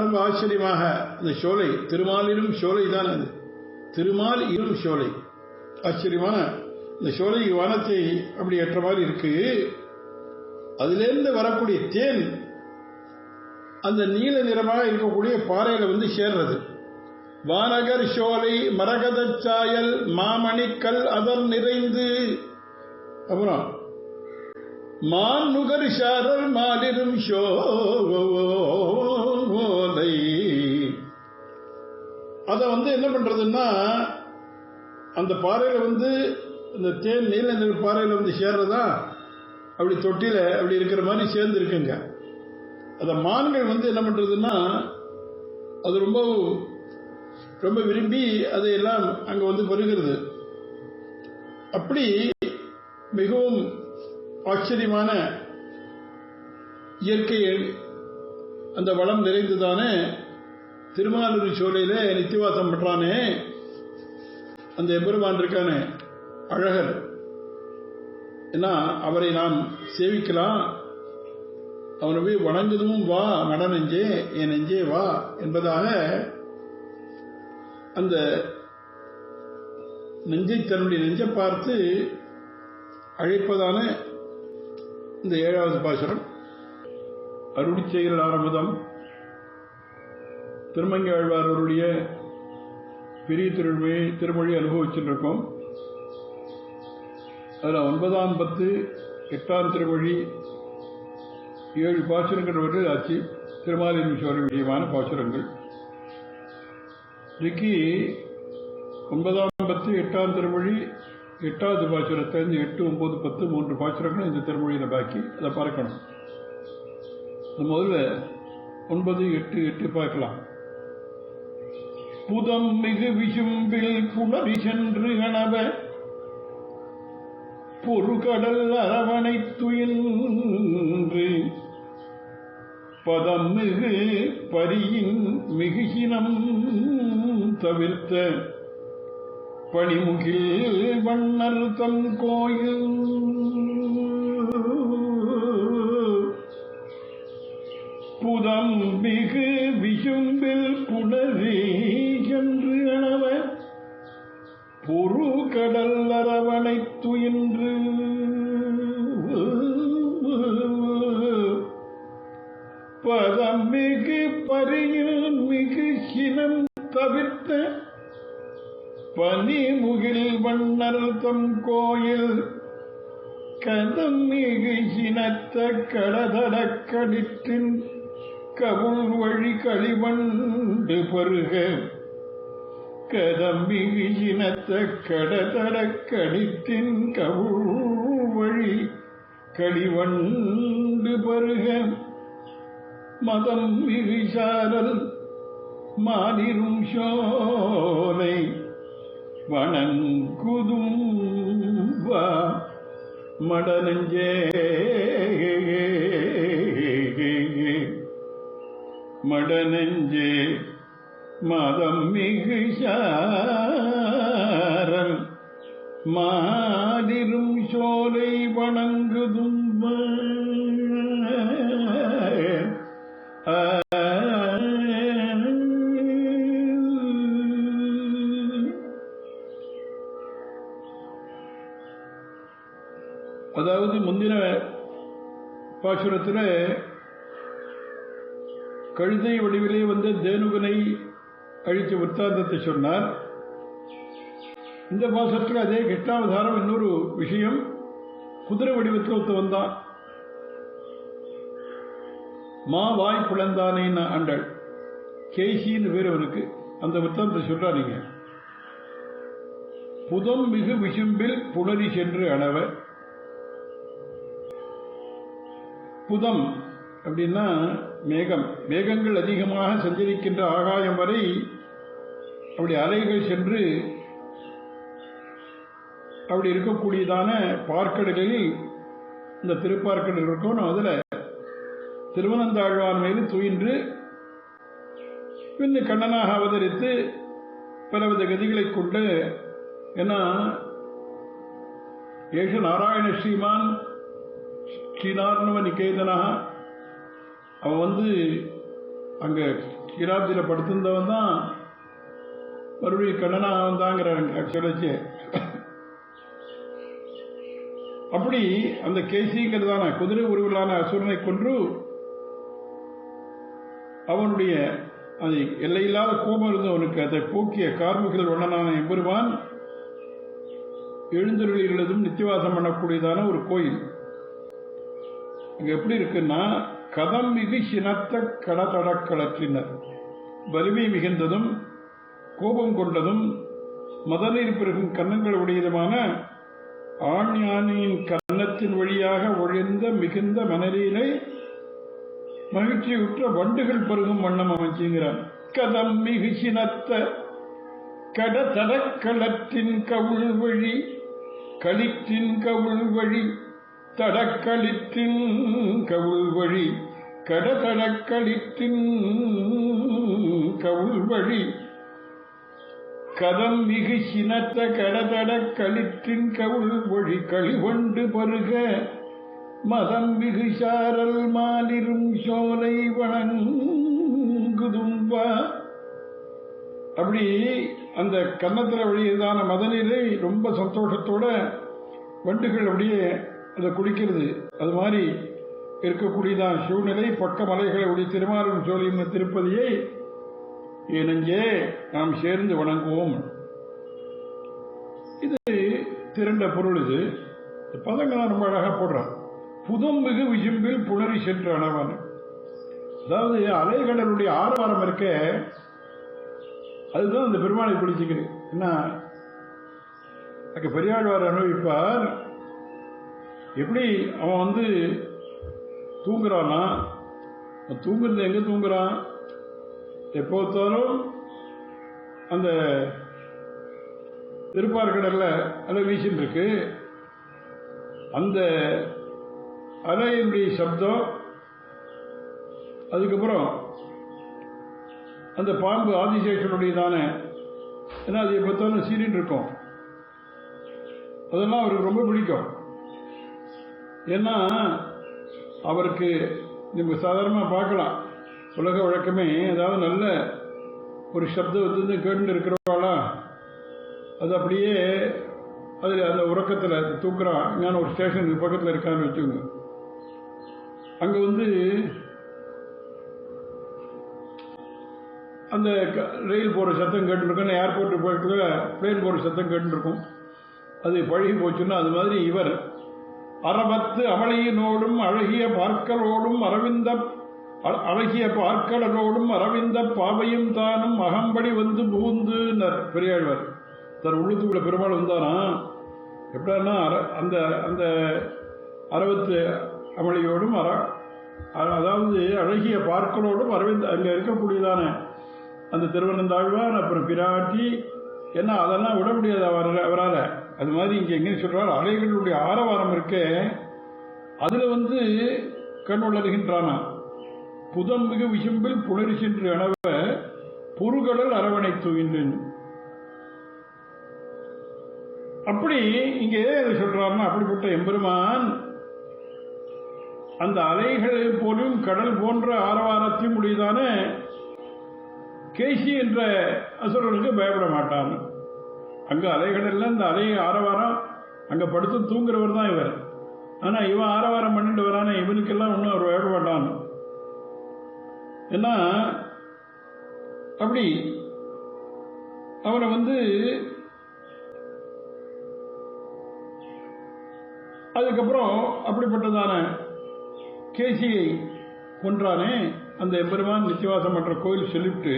ரொம்ப ஆச்சரியமாக அந்த சோலை திருமாலிரும் சோலை தான், அது திருமால் இரும் சோலை. ஆச்சரியமான இந்த சோலை வானத்தை அப்படி ஏற்ற மாதிரி இருக்கு. அதிலிருந்து வரக்கூடிய தேன் அந்த நீல நிறமாக இருக்கக்கூடிய பாறையில வந்து சேர்றது. வானகர் சோலை மரகதச்சாயல் மாமணிக்கல் அதர் நிறைந்து. அப்புறம் மான் நுகர் ஷாரர் மாலிரும் சோலை. அத வந்து என்ன பண்றதுன்னா, அந்த பாறையில வந்து இந்த தேன் நீல நிற பாறையில வந்து சேர்றதா அப்படி தொட்டில அப்படி இருக்கிற மாதிரி சேர்ந்து இருக்குங்க. அந்த மான்கள் வந்து என்ன பண்றதுன்னா, அது ரொம்ப ரொம்ப விரும்பி அதையெல்லாம் அங்க வந்து வருகிறது. அப்படி மிகவும் ஆச்சரியமான இயற்கை அந்த வளம் நிறைந்துதானே திருமாலூர் சோலையில நித்தியவாசம் பண்றானே அந்த எம்பெருமான் இருக்கானே அழகர். ஏன்னா அவரை நாம் சேவிக்கலாம், அவனை போய் வணங்குதும் வா மட நெஞ்சே என் நெஞ்சே வா என்பதாக அந்த நெஞ்சை தன்னுடைய நெஞ்சை பார்த்து அழைப்பதான இந்த 7வது பாசுரம். அருளிச்செயல் ஆரம்பதம் திருமங்கை ஆழ்வார்களுடைய பெரிய திருமொழி அனுபவிச்சுருக்கோம். அதில் 9ஆம் 10 8ஆம் திருமொழி 7 பாசுரங்கள் ஆச்சு. திருமாலின் விஷயமான பாசுரங்கள். இன்னைக்கு 9ஆம் 10 8ஆம் திருமொழி 8வது பாசுரத்தை 8, 9, 10 3 பாசுரங்கள் இந்த திருமொழியில பாக்கி. அதை பார்க்கணும். முதல்ல 9, 8 பார்க்கலாம். புதம் மிகு விசும்பில் புணரி சென்று கணவ பொறுகடல் அரவணை துயின்று பதம் மிகு பரியின் மிகுகினம் தவிர்த்த பணிமுகில் வண்ணர் தம் கோயில் புதம் மிகு விசும்பில் புணரி சென்று அணவ பொறு கடல் அரவணை துயின்று பதம் மிகு பரியில் மிகு சினம் தவிர்த்த பனிமுகில் வண்ணர் தம் கோயில் கதம் மிகு சினத்த கடதடக்கடிற்றின் கவுள் வழி களிவண்டு பருக கதம் மிகு சினத்த கடதடக்கடிற்றின் கவுள் வழி களிவண்டு பருக மதம் மிகு சாரல் மாலிரும் சோலை வணங்குதும் மடனஞ்சே மடனஞ்சே மதம் மிகு சாரல் மாலிரும் சோலை வணங்குதும் அதாவது முந்தின பாசுரத்தில் கழுதை வடிவிலே வந்த தேனுகனை அழித்த விற்த்தாந்தத்தை சொன்னார். இந்த பாசுரத்தில் அதே கிருஷ்ணாவதாரம் இன்னொரு விஷயம், குதிரை வடிவத்தில் ஒருத்தவன் தான் மா வாய் பிளந்தானே ஆண்டாள், கேசின்னு பேர் அவனுக்கு. அந்த விற்த்தாந்தத்தை சொல்றாருங்க. புதம் மிகு விசும்பில் புணரி சென்று அணவ. புதம் அப்படின்னா மேகம், மேகங்கள் அதிகமாக சஞ்சரிக்கின்ற ஆகாயம் வரை அப்படி அலைகள் சென்று அப்படி இருக்கக்கூடியதான பார்க்கடலில் இந்த திருப்பார்க்கடல் இருக்கும். அதில் திருவனந்தாழ்வான் மேலும் துயின்று பின் கண்ணனாக அவதரித்து பலவித கதிகளை கொண்டு, ஏன்னா ஏஷ நாராயண ஸ்ரீமான் ஸ்ரீநார்ணவ நிகேதனாக அவன் அங்கே கீராப்தியில் படுத்திருந்தவன் தான் மறுபடியும் கண்ணனாக வந்தாங்கிற சொல்லிச்சு. அப்படி அந்த கேசிங்கிறதான குதிரை உருவிலான அசுரனை கொன்று அவனுடைய அது எல்லையில்லாத கோபம் இருந்தவனுக்கு அதை போக்கிய கார்முகில் வண்ணனான எம்பெருமான் எழுந்தருளிகளதும் நித்தியவாசம் பண்ணக்கூடியதான ஒரு கோயில். இங்க எப்படி இருக்குன்னா, கதம் மிகு சினத்த கடதடக்களத்தினர், வலிமை மிகுந்ததும் கோபம் கொண்டதும் மதநீர் பெருகும் கன்னங்கள் உடையதுமான ஆண் யானையின் கன்னத்தின் வழியாக ஒழிந்த மிகுந்த மணலினை மகிழ்ச்சியுற்ற வண்டுகள் பருகும் வண்ணம் அமைச்சுங்கிறான். கதம் மிகு சினத்த கடதடக்களத்தின் கவுள் வழி களிற்றின் கவுள் வழி தடக்களிற்றின் கவுள் வழி கடதடக்களிற்றின் கவுள் வழி கதம் மிகு சினத்த கடதடக்களிற்றின் கவுள் வழி களிவண்டு பருக மதம் மிகு சாரல் மாலிரும் சோலை வணங்குதும்பா. அப்படி அந்த கன்னத்தில் வழியதான மதநீரை ரொம்ப சந்தோஷத்தோட வண்டுகள் அப்படியே அதை குடிக்கிறது. அது மாதிரி இருக்கக்கூடியதான் சூழ்நிலை. பக்க மலைகளை உடைய திருமாலும் சோலையின் திருப்பதியை ஏனெஞ்சே நாம் சேர்ந்து வணங்குவோம். இது திரண்ட பொருள். இது பதங்களாம் ரொம்ப அழகா போடுறான். புதம் மிகு விசும்பில் புணரி சென்று அணவன். அதாவது அலைகடலுடைய ஆரவாரம் இருக்க, அதுதான் அந்த பெருமாளை பிடிச்சிக்கிறது. என்ன அங்க பெரியாழ்வார் அனுபவிப்பார். எப்படி அவன் தூங்குறான்னா, தூங்குறது எங்க தூங்குறான், எப்போத்தாலும் அந்த திருப்பார்கடல்ல அலை வீசின்னு இருக்கு. அந்த அலையினுடைய சப்தம், அதுக்கப்புறம் அந்த பாம்பு ஆதிசேஷனுடையதான, ஏன்னா அது எப்போத்தாலும் சீரின்னு இருக்கும், அதெல்லாம் அவருக்கு ரொம்ப பிடிக்கும். ஏன்னா அவருக்கு நம்ம சாதாரணமாக பார்க்கலாம், உலக வழக்கமே ஏதாவது நல்ல ஒரு சப்தம் கேட்டு இருக்கிறவாளா, அது அப்படியே அதில் அந்த உறக்கத்தில் தூக்குறான். ஞான ஒரு ஸ்டேஷனுக்கு பக்கத்தில் இருக்கான்னு வச்சுக்கோங்க. அங்கே அந்த ரயில் போகிற சத்தம் கேட்டுருக்கும், ஏர்போர்ட்டு போயிட்டு பிளேன் போகிற சத்தம் கேட்டுருக்கும். அது பழகி போச்சுன்னா அது மாதிரி இவர் அரபத்து அமளியினோடும் அழகிய பார்க்கலோடும் அழகிய பார்க்கடலோடும் அரவிந்த பாவையும் தானும் அகம்படி வந்து புகுந்து பெரியாழ்வார் தன் உள்ளத்துக்குள்ள பெருமாள் வந்தானா எப்படின்னா அந்த அந்த அரவத்து அமளியோடும் அதாவது அழகிய பார்க்கலோடும் அரவிந்த் அங்கே இருக்கக்கூடியதான அந்த திருவனந்தாழ்வான் அப்புறம் பிராட்டி என்ன அதெல்லாம் விட முடியாது அவரால். அது மாதிரி இங்கே எங்கேயும் சொல்றார், அலைகளுடைய ஆரவாரம் இருக்க அதுல வந்து கண் வளர்கின்றானா. புதம்பிகு விசும்பில் புணரி சென்று அணவ பொருகடல் அரவணை தூகின்றேன். அப்படி இங்கே சொல்றாருன்னா அப்படிப்பட்ட எம்பெருமான் அந்த அலைகளை போலும் கடல் போன்ற ஆரவாரத்தையும் உடையதான கேசி என்ற அசுரனுக்கு பயப்பட மாட்டான். அங்க அலைகள் எல்லாம் இந்த அலை ஆரவாரம் அங்க படுத்து தூங்குறவர் தான் இவர். ஆனா இவன் ஆரவாரம் பண்ணிட்டு வரான இவனுக்கெல்லாம் ஒன்றும் அவர் பயப்பட மாட்டான். ஏன்னா அப்படி அவனை வந்து அதுக்கப்புறம் அப்படிப்பட்டதான கேசியை கொன்றானே அந்த எம்பெருமான் நித்தியவாசம் பண்ற கோயில் சொல்லிவிட்டு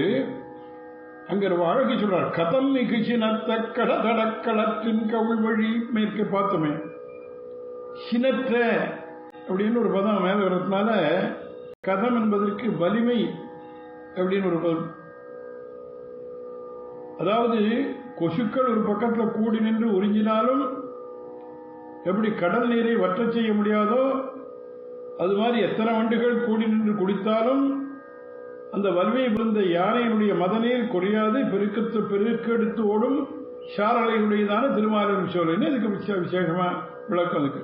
அங்க அழகி சொல்றார், கதம் நிகழ்ச்சினத்த கடதடக்களத்தின் கவுள் வழி மேற்க பார்த்தோமே. சினற்ற அப்படின்னு ஒரு பதம் மேல வரதுனால கதம் என்பதற்கு வலிமை அப்படின்னு ஒரு பதம். அதாவது கொசுக்கள் ஒரு பக்கத்தில் கூடி நின்று உறிஞ்சினாலும் எப்படி கடல் நீரை வற்ற செய்ய முடியாதோ அது மாதிரி எத்தனை வண்டுகள் கூடி நின்று குடித்தாலும் அந்த வலிமை விழுந்த யானையினுடைய மதநீர் குறையாது பெருக்கெடுத்து ஓடும் சாரலையுடையதான திருமாலின் சோலைன்னு இதுக்கு விசேஷமா விளக்கம் அதுக்கு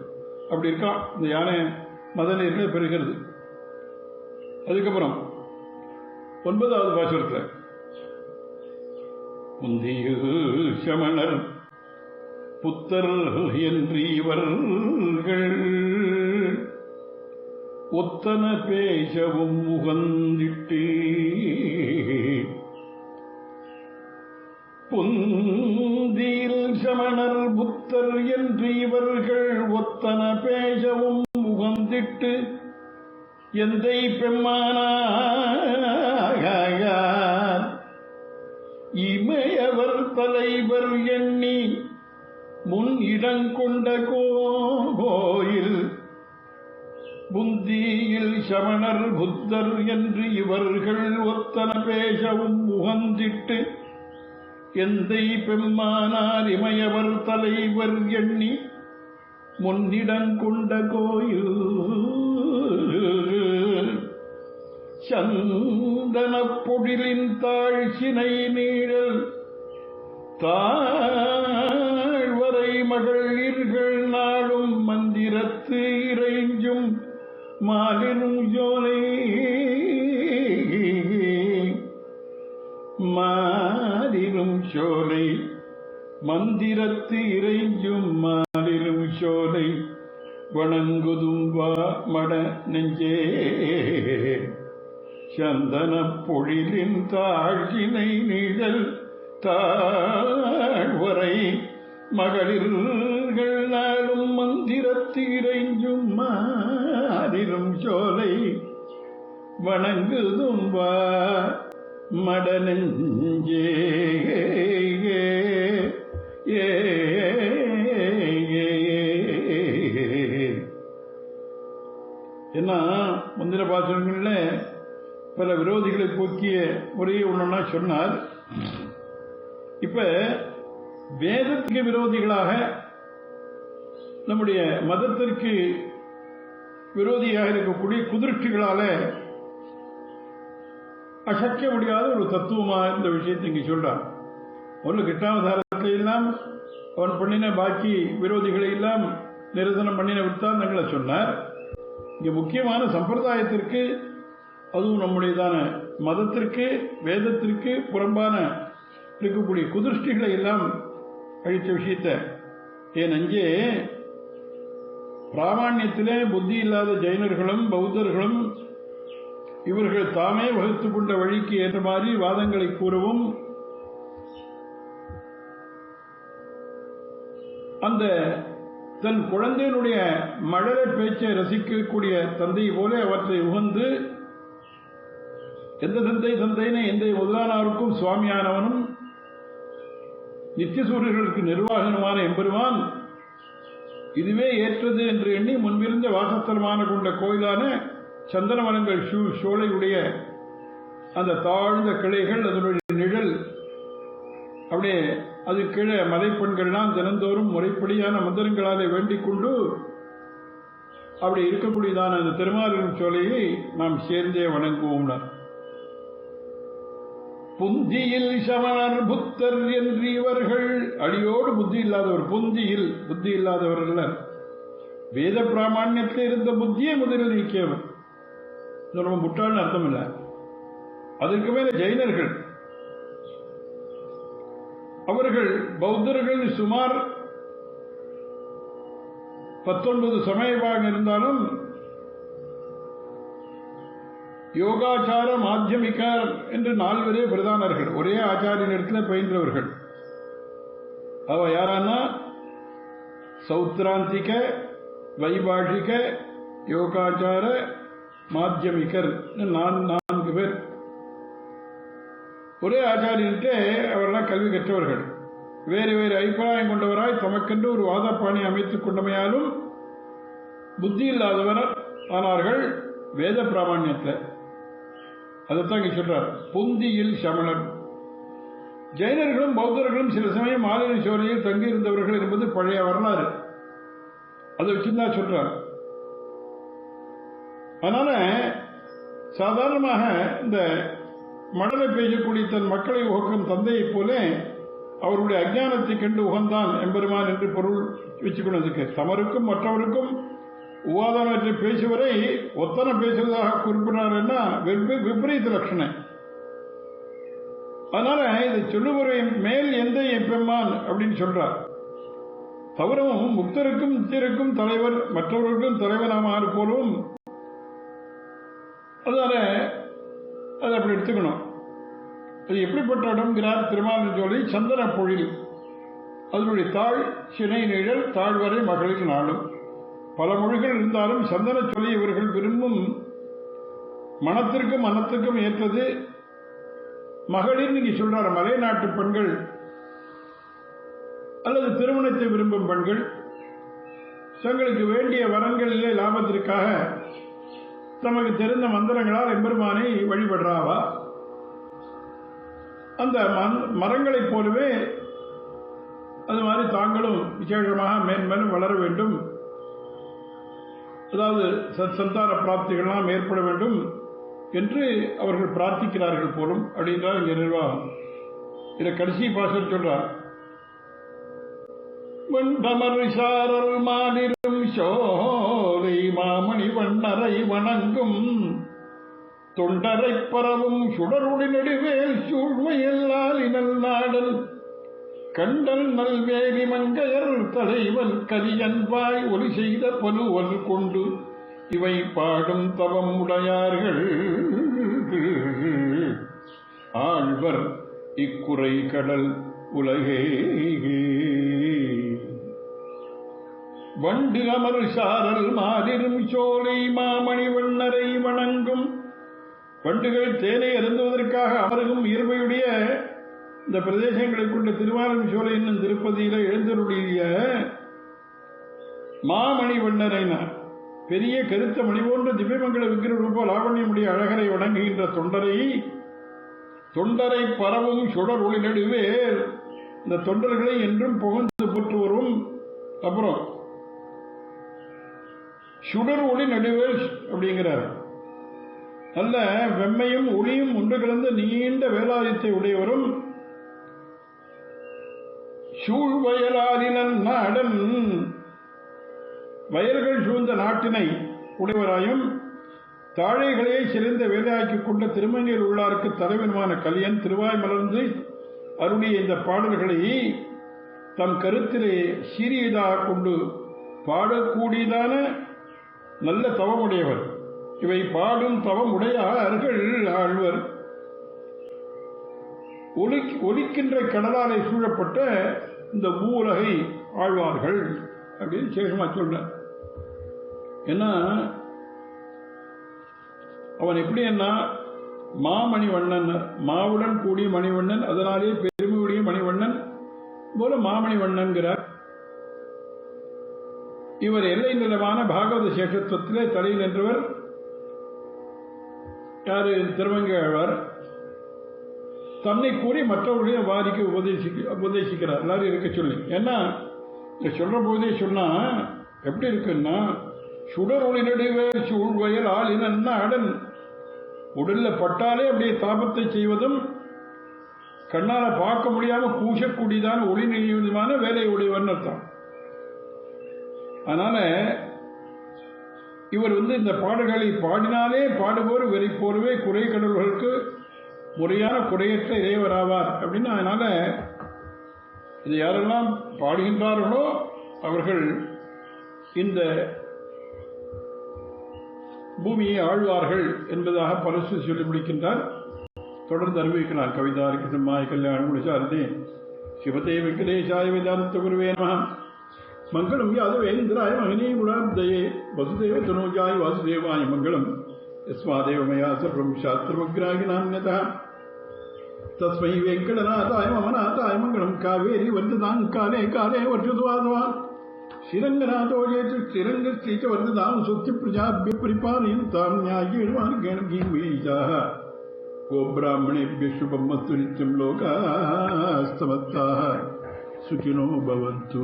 அப்படி இருக்கான். இந்த யானை மதநீர்கள் பெருகிறது. அதுக்கப்புறம் 9வது பாசுரத்தில் முந்திய சமணர் புத்தர் என்று இவர்கள் ஒத்தன பேசவும் உகந்திட்டு புந்தியில் சமணர் புத்தர் என்று இவர்கள் ஒத்தன பேசவும் உகந்திட்டு எந்தை பெம்மானார் இமையவர் தலைவர் எண்ணி முன் இடங்கொண்ட கோயில் புந்தியில் சமணர் புத்தர் என்று இவர்கள் ஒத்தன பேசவும் உகந்திட்டு எந்தை பெம்மானார் இமையவர் தலைவர் எண்ணி முன்னிடங்கொண்ட கோயில் சந்தன பொழிலின் தாழ்ச்சினை நீழல் தாழ்வரை மகளிர்கள் நாளும் மந்திரத்து இறைஞ்சும் மாலிரும் ஜோலை மாலிரும் சோலை மந்திரத்து இறைஞ்சும் மாலிரும் சோலை வணங்குதும்பா மட நெஞ்சே சந்தன பொழிலின் தாழ்ச்சினை நிழல் தாழ்வரை மகளிர்கள் நாளும் மந்திரத்து இறைஞ்சும் மாறிரும் சோலை வணங்குதும்பா மட நெஞ்சே என்ன மந்திர பாசனங்கள்ல பல விரோதிகளை போக்கிய முறையை ஒன்னா சொன்னார். இப்ப வேதத்துக்கு விரோதிகளாக நம்முடைய மதத்திற்கு விரோதியாக இருக்கக்கூடிய குதிர்ச்சிகளால அசைக்க முடியாத ஒரு தத்துவமா இந்த விஷயத்தை இங்க சொல்றான். முதல்ல கிட்டாவதாரத்தை எல்லாம் அவன் பண்ணின பாக்கி விரோதிகளை எல்லாம் நிரசனம் பண்ணின விற்த்தாந்தங்களை சொன்னார். இங்க முக்கியமான சம்பிரதாயத்திற்கு அதுவும் நம்முடையதான மதத்திற்கு வேதத்திற்கு புறம்பான இருக்கக்கூடிய குதிர்ஷ்டிகளை எல்லாம் அழித்த விஷயத்தை ஏன் அங்கே பிராமணியத்திலே புத்தி இல்லாத ஜெயினர்களும் பௌத்தர்களும் இவர்கள் தாமே வகுத்துக் கொண்ட வழிக்கு ஏற்ற மாதிரி வாதங்களை கூறவும் அந்த தன் குழந்தையினுடைய மழலை பேச்சை ரசிக்கக்கூடிய தந்தை போல அவற்றை உகந்து எந்த தந்தையினை எந்த முதலானவருக்கும் சுவாமியானவனும் நித்தியசூரியர்களுக்கு நிர்வாகனமான எம்பெருமான் இதுவே ஏற்றது என்று எண்ணி முன்பிருந்த வாசஸ்தலமான கொண்ட கோயிலான சந்தன மரங்கள் சோலையுடைய அந்த தாழ்ந்த கிளைகள் அதனுடைய நிழல் அப்படியே அது கீழே மலைப்பெண்கள்லாம் தினந்தோறும் முறைப்படியான மந்திரங்களாலே வேண்டிக் கொண்டு அப்படி இருக்கக்கூடியதான அந்த திருமாலின் சோலையை நாம் சேர்ந்தே வணங்குவோம். புந்தியில் சமணர் புத்தர் என்று இவர்கள் அடியோடு புத்தி இல்லாதவர். புந்தியில் புத்தி இல்லாதவர் அல்ல, வேத பிராமணியத்தில் இருந்த புத்தியை முதலில் நீக்கியவர். ரொம்ப முட்டாள்னு அர்த்தம் இல்லை. அதற்கு மேல ஜெயினர்கள், அவர்கள் பௌத்தர்கள் சுமார் 19 சமயமாக இருந்தாலும் யோகாச்சார மாத்தியமிகார் என்று 4 பிரதானர்கள், ஒரே ஆச்சாரியனிடத்தில் பயின்றவர்கள். அவ யாரானா சௌத்ராந்திக, வைபாஷிக, யோகாச்சார, மாத்தியமிகர் 4 பேர். ஒரே ஆச்சாரியன்ட்டு அவரெல்லாம் கல்வி கற்றவர்கள். வேறு வேறு அபிப்பிராயம் கொண்டவராய் தமக்கென்று ஒரு வாதப்பாணி அமைத்துக் கொண்டமையாலும் புத்தி இல்லாதவர் ஆனார்கள் வேத பிராமணியத்தில். அதைத்தான் இங்க சொல்றார், புந்தியில் சமணர். ஜெயினர்களும் பௌத்தர்களும் சில சமயம் மாலினி சோலையில் தங்கியிருந்தவர்கள் என்பது பழைய வரலாறு. அதை வச்சுதான் சொல்றார். அதனால சாதாரணமாக இந்த மடலை பேசக்கூடிய தன் மக்களை உகக்கும் தந்தையைப் போல அவருடைய அஜானத்தை கண்டு உகந்தான் எம்பெருமான் என்று பொருள் வச்சுக்கொண்டதுக்கு தமருக்கும் மற்றவருக்கும் உவாதனத்தை பேசுவரை ஒத்தனை பேசுவதாக குறிப்பிடாருன்னா விபரீத லட்சணம். அதனால இதை சொல்லுவரை மேல் எந்த எப்பெம்மான் அப்படின்னு சொல்றார். தவறும் முக்தருக்கும் நித்தியருக்கும் தலைவர், மற்றவர்களுக்கும் தலைவனாமாறு போலும். அதனால அதை அப்படி எடுத்துக்கணும். அது எப்படிப்பட்ட இடம்ங்கிறார் திருமாலிருஞ்சோலை. சந்தன பொழில், அதனுடைய தாழ் சினை நிழல் தாழ்வரை மகளிர் நாளும். பல மொழிகள் இருந்தாலும் சந்தன சொல்லி இவர்கள் விரும்பும் மனத்திற்கும் மனத்துக்கும் ஏற்றது. மகளிர் நீங்க சொல்றார், மலை நாட்டு பெண்கள் அல்லது திருமணத்தை விரும்பும் பெண்கள் தங்களுக்கு வேண்டிய வரன்களிலே லாபத்திற்காக தமக்கு தெரிந்த மந்திரங்களால் எம்பெருமானை வழிபடுறாவா. அந்த மரங்களைப் போலவே அது மாதிரி தாங்களும் விசேஷமாக மேன்மேலும் வளர வேண்டும், அதாவது சந்தான பிராப்திகள்லாம் ஏற்பட வேண்டும் என்று அவர்கள் பிரார்த்திக்கிறார்கள் போலும் அப்படின்றார் இங்க நிர்வாகம். இதை கடைசி பாசல் சொல்றார். வெண்டமர்சாரல் மாலிரும் சோலை மாமணி வண்ணரை வணங்கும் தொண்டரை பரவும் சுடருடி நடுவேல் சூழ்மையல்லால் இனல் நாடல் கண்டல் நல்வேலி மங்கையர் தலைவன் கரியன்பாய் ஒலி செய்த பலுவல் கொண்டு இவை பாடும் தவம் உடையார்கள் ஆழ்வர் இக்குறை கடல் உலகே. வண்டு அமர் சாரல் மாலிரும் சோலை மாமணி வண்ணரை வணங்கும். வண்டுகள் தேனை அருந்துவதற்காக அமருகும் இயல்பையுடைய இந்த பிரதேசங்களை கொண்ட திருவாரூர் சோலை என்னும் திருப்பதியில எழுந்தருடைய மாமணி வண்ணரைனா பெரிய கருத்த மணி போன்ற திவ்யமங்கல விக்கிர ரூப லாவண்யமுடைய அழகரை வணங்குகின்ற தொண்டரை பரவும் சுடர் ஒளி நடுவே இந்த தொண்டர்களை என்றும் புகழ்ந்து போற்று வரும். அப்புறம் சுடர் ஒளி நடுவேல் அப்படிங்கிறார். நல்ல வெம்மையும் ஒளியும் ஒன்று கலந்த நீண்ட வேலாயுதத்தை உடையவரும் சூழ்வயலாலினன் நாடன் வயல்கள் சூழ்ந்த நாட்டினை உடையவராயும் தாழைகளையே சிறந்த வேலையாக்கிக் கொண்ட திருமணியில் உள்ளாருக்கு தலைவனுமான கலியன் திருவாய் மலர்ந்து அருளிய இந்த பாடல்களை தம் கருத்திலே சீரியதாக கொண்டு பாடக்கூடியதான நல்ல தவமுடையவர். இவை பாடும் தவம் உடையார்கள் ஆழ்வர். ஒலிக்கின்ற கடலாலை சூழப்பட்ட இந்த மூலகை ஆழ்வார்கள் அப்படின்னு சேகமா சொல்ற. ஏன்னா அவன் எப்படி என்ன மாமணிவண்ணன், மாவுடன் கூடிய மணிவண்ணன், அதனாலே பெருமையுடைய மணிவண்ணன் போல மாமணிவண்ணன்கிறார். இவர் எல்லை நிலமான பாகவத சேஷத்துவத்திலே தலையில் நின்றவர். யாரு? திருமங்கையாழ்வார். தன்னை கூறி மற்றவர்களையும் வாதிக்கு உபதேசிக்கிறார், எல்லாரும் இருக்க சொல்லி. ஏன்னா சொல்ற போதே சொன்னா எப்படி இருக்குன்னா, சுடரொளி நடுவே சூழ்வயல் ஆளினன் அடன், உடல்ல பட்டாலே அப்படியே தாபத்தை செய்வதும் கண்ணால பார்க்க முடியாம கூசக்கூடியதான ஒளி நிலையுமான வேலை உடையவன் அர்த்தம். அதனால இவர் இந்த பாடல்களை பாடினாலே பாடுவோர் வெறி போர்வே குறை கடல்களுக்கு முறையான குறையற்ற இறைவராவார் அப்படின்னு. அதனால இது யாரெல்லாம் பாடுகின்றார்களோ அவர்கள் இந்த பூமியை ஆழ்வார்கள் என்பதாக பரசு சொல்லி முடிக்கின்றார். தொடர்ந்து அறிவிக்கிறார். கவிதாருக்கு சிம்மாய கல்யாணம் முடிச்சாரதே சிவதே வெங்கடேசாய வேதாந்த குருவே நம. மங்களம் யாதவேந்திராய மகினி குணாப்தயே வசுதேவ தனோஜாய வாசுதேவாய மங்களம். யஸ்மாதேவ மயா சர்வம் சாஸ்திரமக்ராகி நான்யதா தஸ்மை வெங்கடநாதாய மமநாதாய மங்களம். காவேரி வர்ததாங் காலே காலே வர்ஷதுவாதவான் ஸ்ரீரங்கநாதோஜேது ஸ்ரீரங்க ஸ்ரீச்ச வர்ததாம் சுத்தி பிரஜாபிய பரிபாலயந்தாம் ஞாயேன மார்கேண கீர்வீஜாः. கோப்ராஹ்மணேभ्यः शुभं मस्तु नित्यं लोकाः समस्ताः सुखिनो भवन्तु.